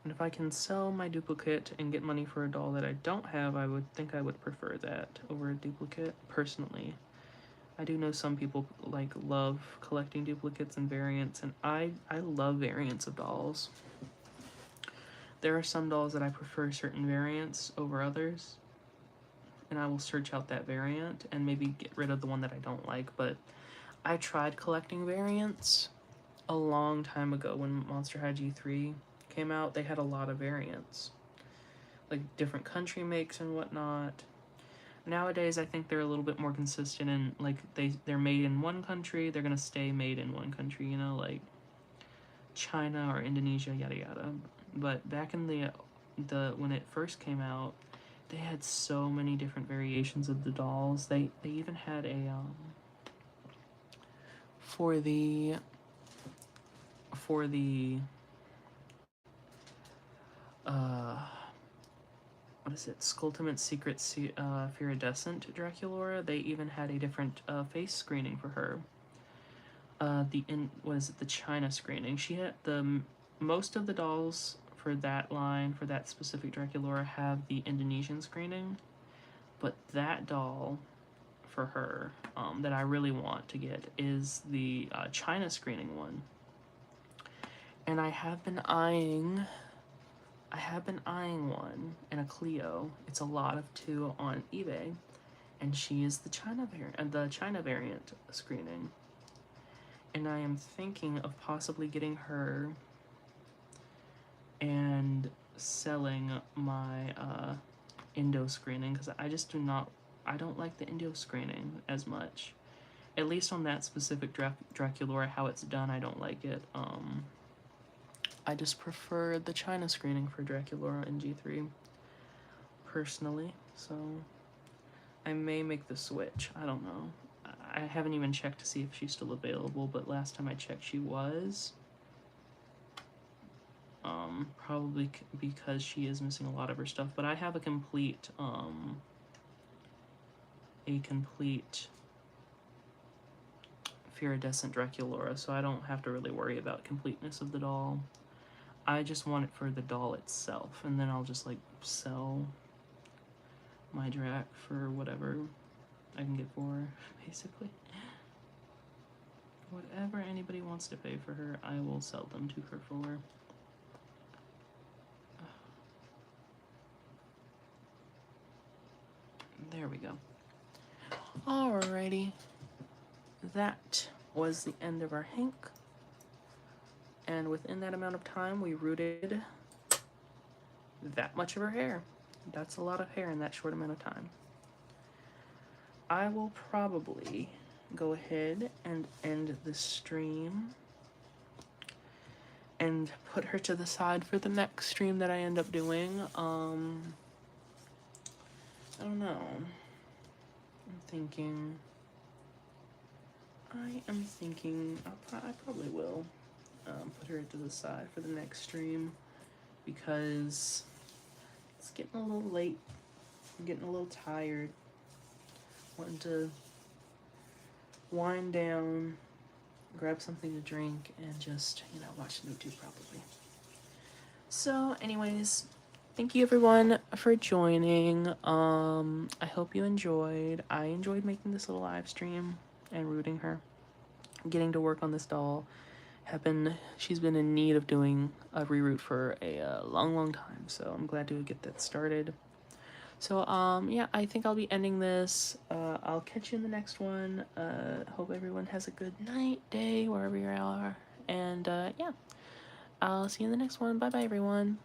And if I can sell my duplicate and get money for a doll that I don't have, I would prefer that over a duplicate, personally. I do know some people love collecting duplicates and variants, and I love variants of dolls. There are some dolls that I prefer certain variants over others, and I will search out that variant and maybe get rid of the one that I don't like. But I tried collecting variants a long time ago when Monster High G3 came out. They had a lot of variants, like different country makes and whatnot. Nowadays, I think they're a little bit more consistent, and like they're made in one country, they're gonna stay made in one country, you know, like China or Indonesia, yada yada. But back in the when it first came out, they had so many different variations of the dolls. They even had a for the what is it? Skulltimate Secret Viridescent Draculaura. They even had a different face screening for her. The China screening? She had most of the dolls for that line, for that specific Draculaura, have the Indonesian screening, but that doll for her that I really want to get is the China screening one. And I have been eyeing one in a Clio. It's a lot of 2 on eBay, and she is the China variant screening. And I am thinking of possibly getting her and selling my Indo screening, because I don't like the Indo screening as much. At least on that specific Draculaura, how it's done, I don't like it. I just prefer the China screening for Draculaura in G3, personally, so I may make the switch. I don't know. I haven't even checked to see if she's still available, but last time I checked she was. Probably because she is missing a lot of her stuff, but I have a complete Viridescent Draculaura, so I don't have to really worry about completeness of the doll. I just want it for the doll itself, and then I'll just sell my Drac for whatever I can get for her, basically. Whatever anybody wants to pay for her, I will sell them to her for. There we go. Alrighty. That was the end of our Hank. And within that amount of time, we rooted that much of her hair. That's a lot of hair in that short amount of time. I will probably go ahead and end the stream and put her to the side for the next stream that I end up doing. I don't know. I am thinking I probably will put her to the side for the next stream, because it's getting a little late. I'm getting a little tired. Wanting to wind down, grab something to drink, and just, watch YouTube probably. So anyways, thank you everyone for joining. I hope you enjoyed. I enjoyed making this little live stream and rooting her. Getting to work on this doll. She's been in need of doing a reroot for a long time, so I'm glad to get that started. So yeah, I think I'll be ending this. I'll catch you in the next one. Hope everyone has a good night, day, wherever you are. And yeah, I'll see you in the next one. Bye bye, everyone.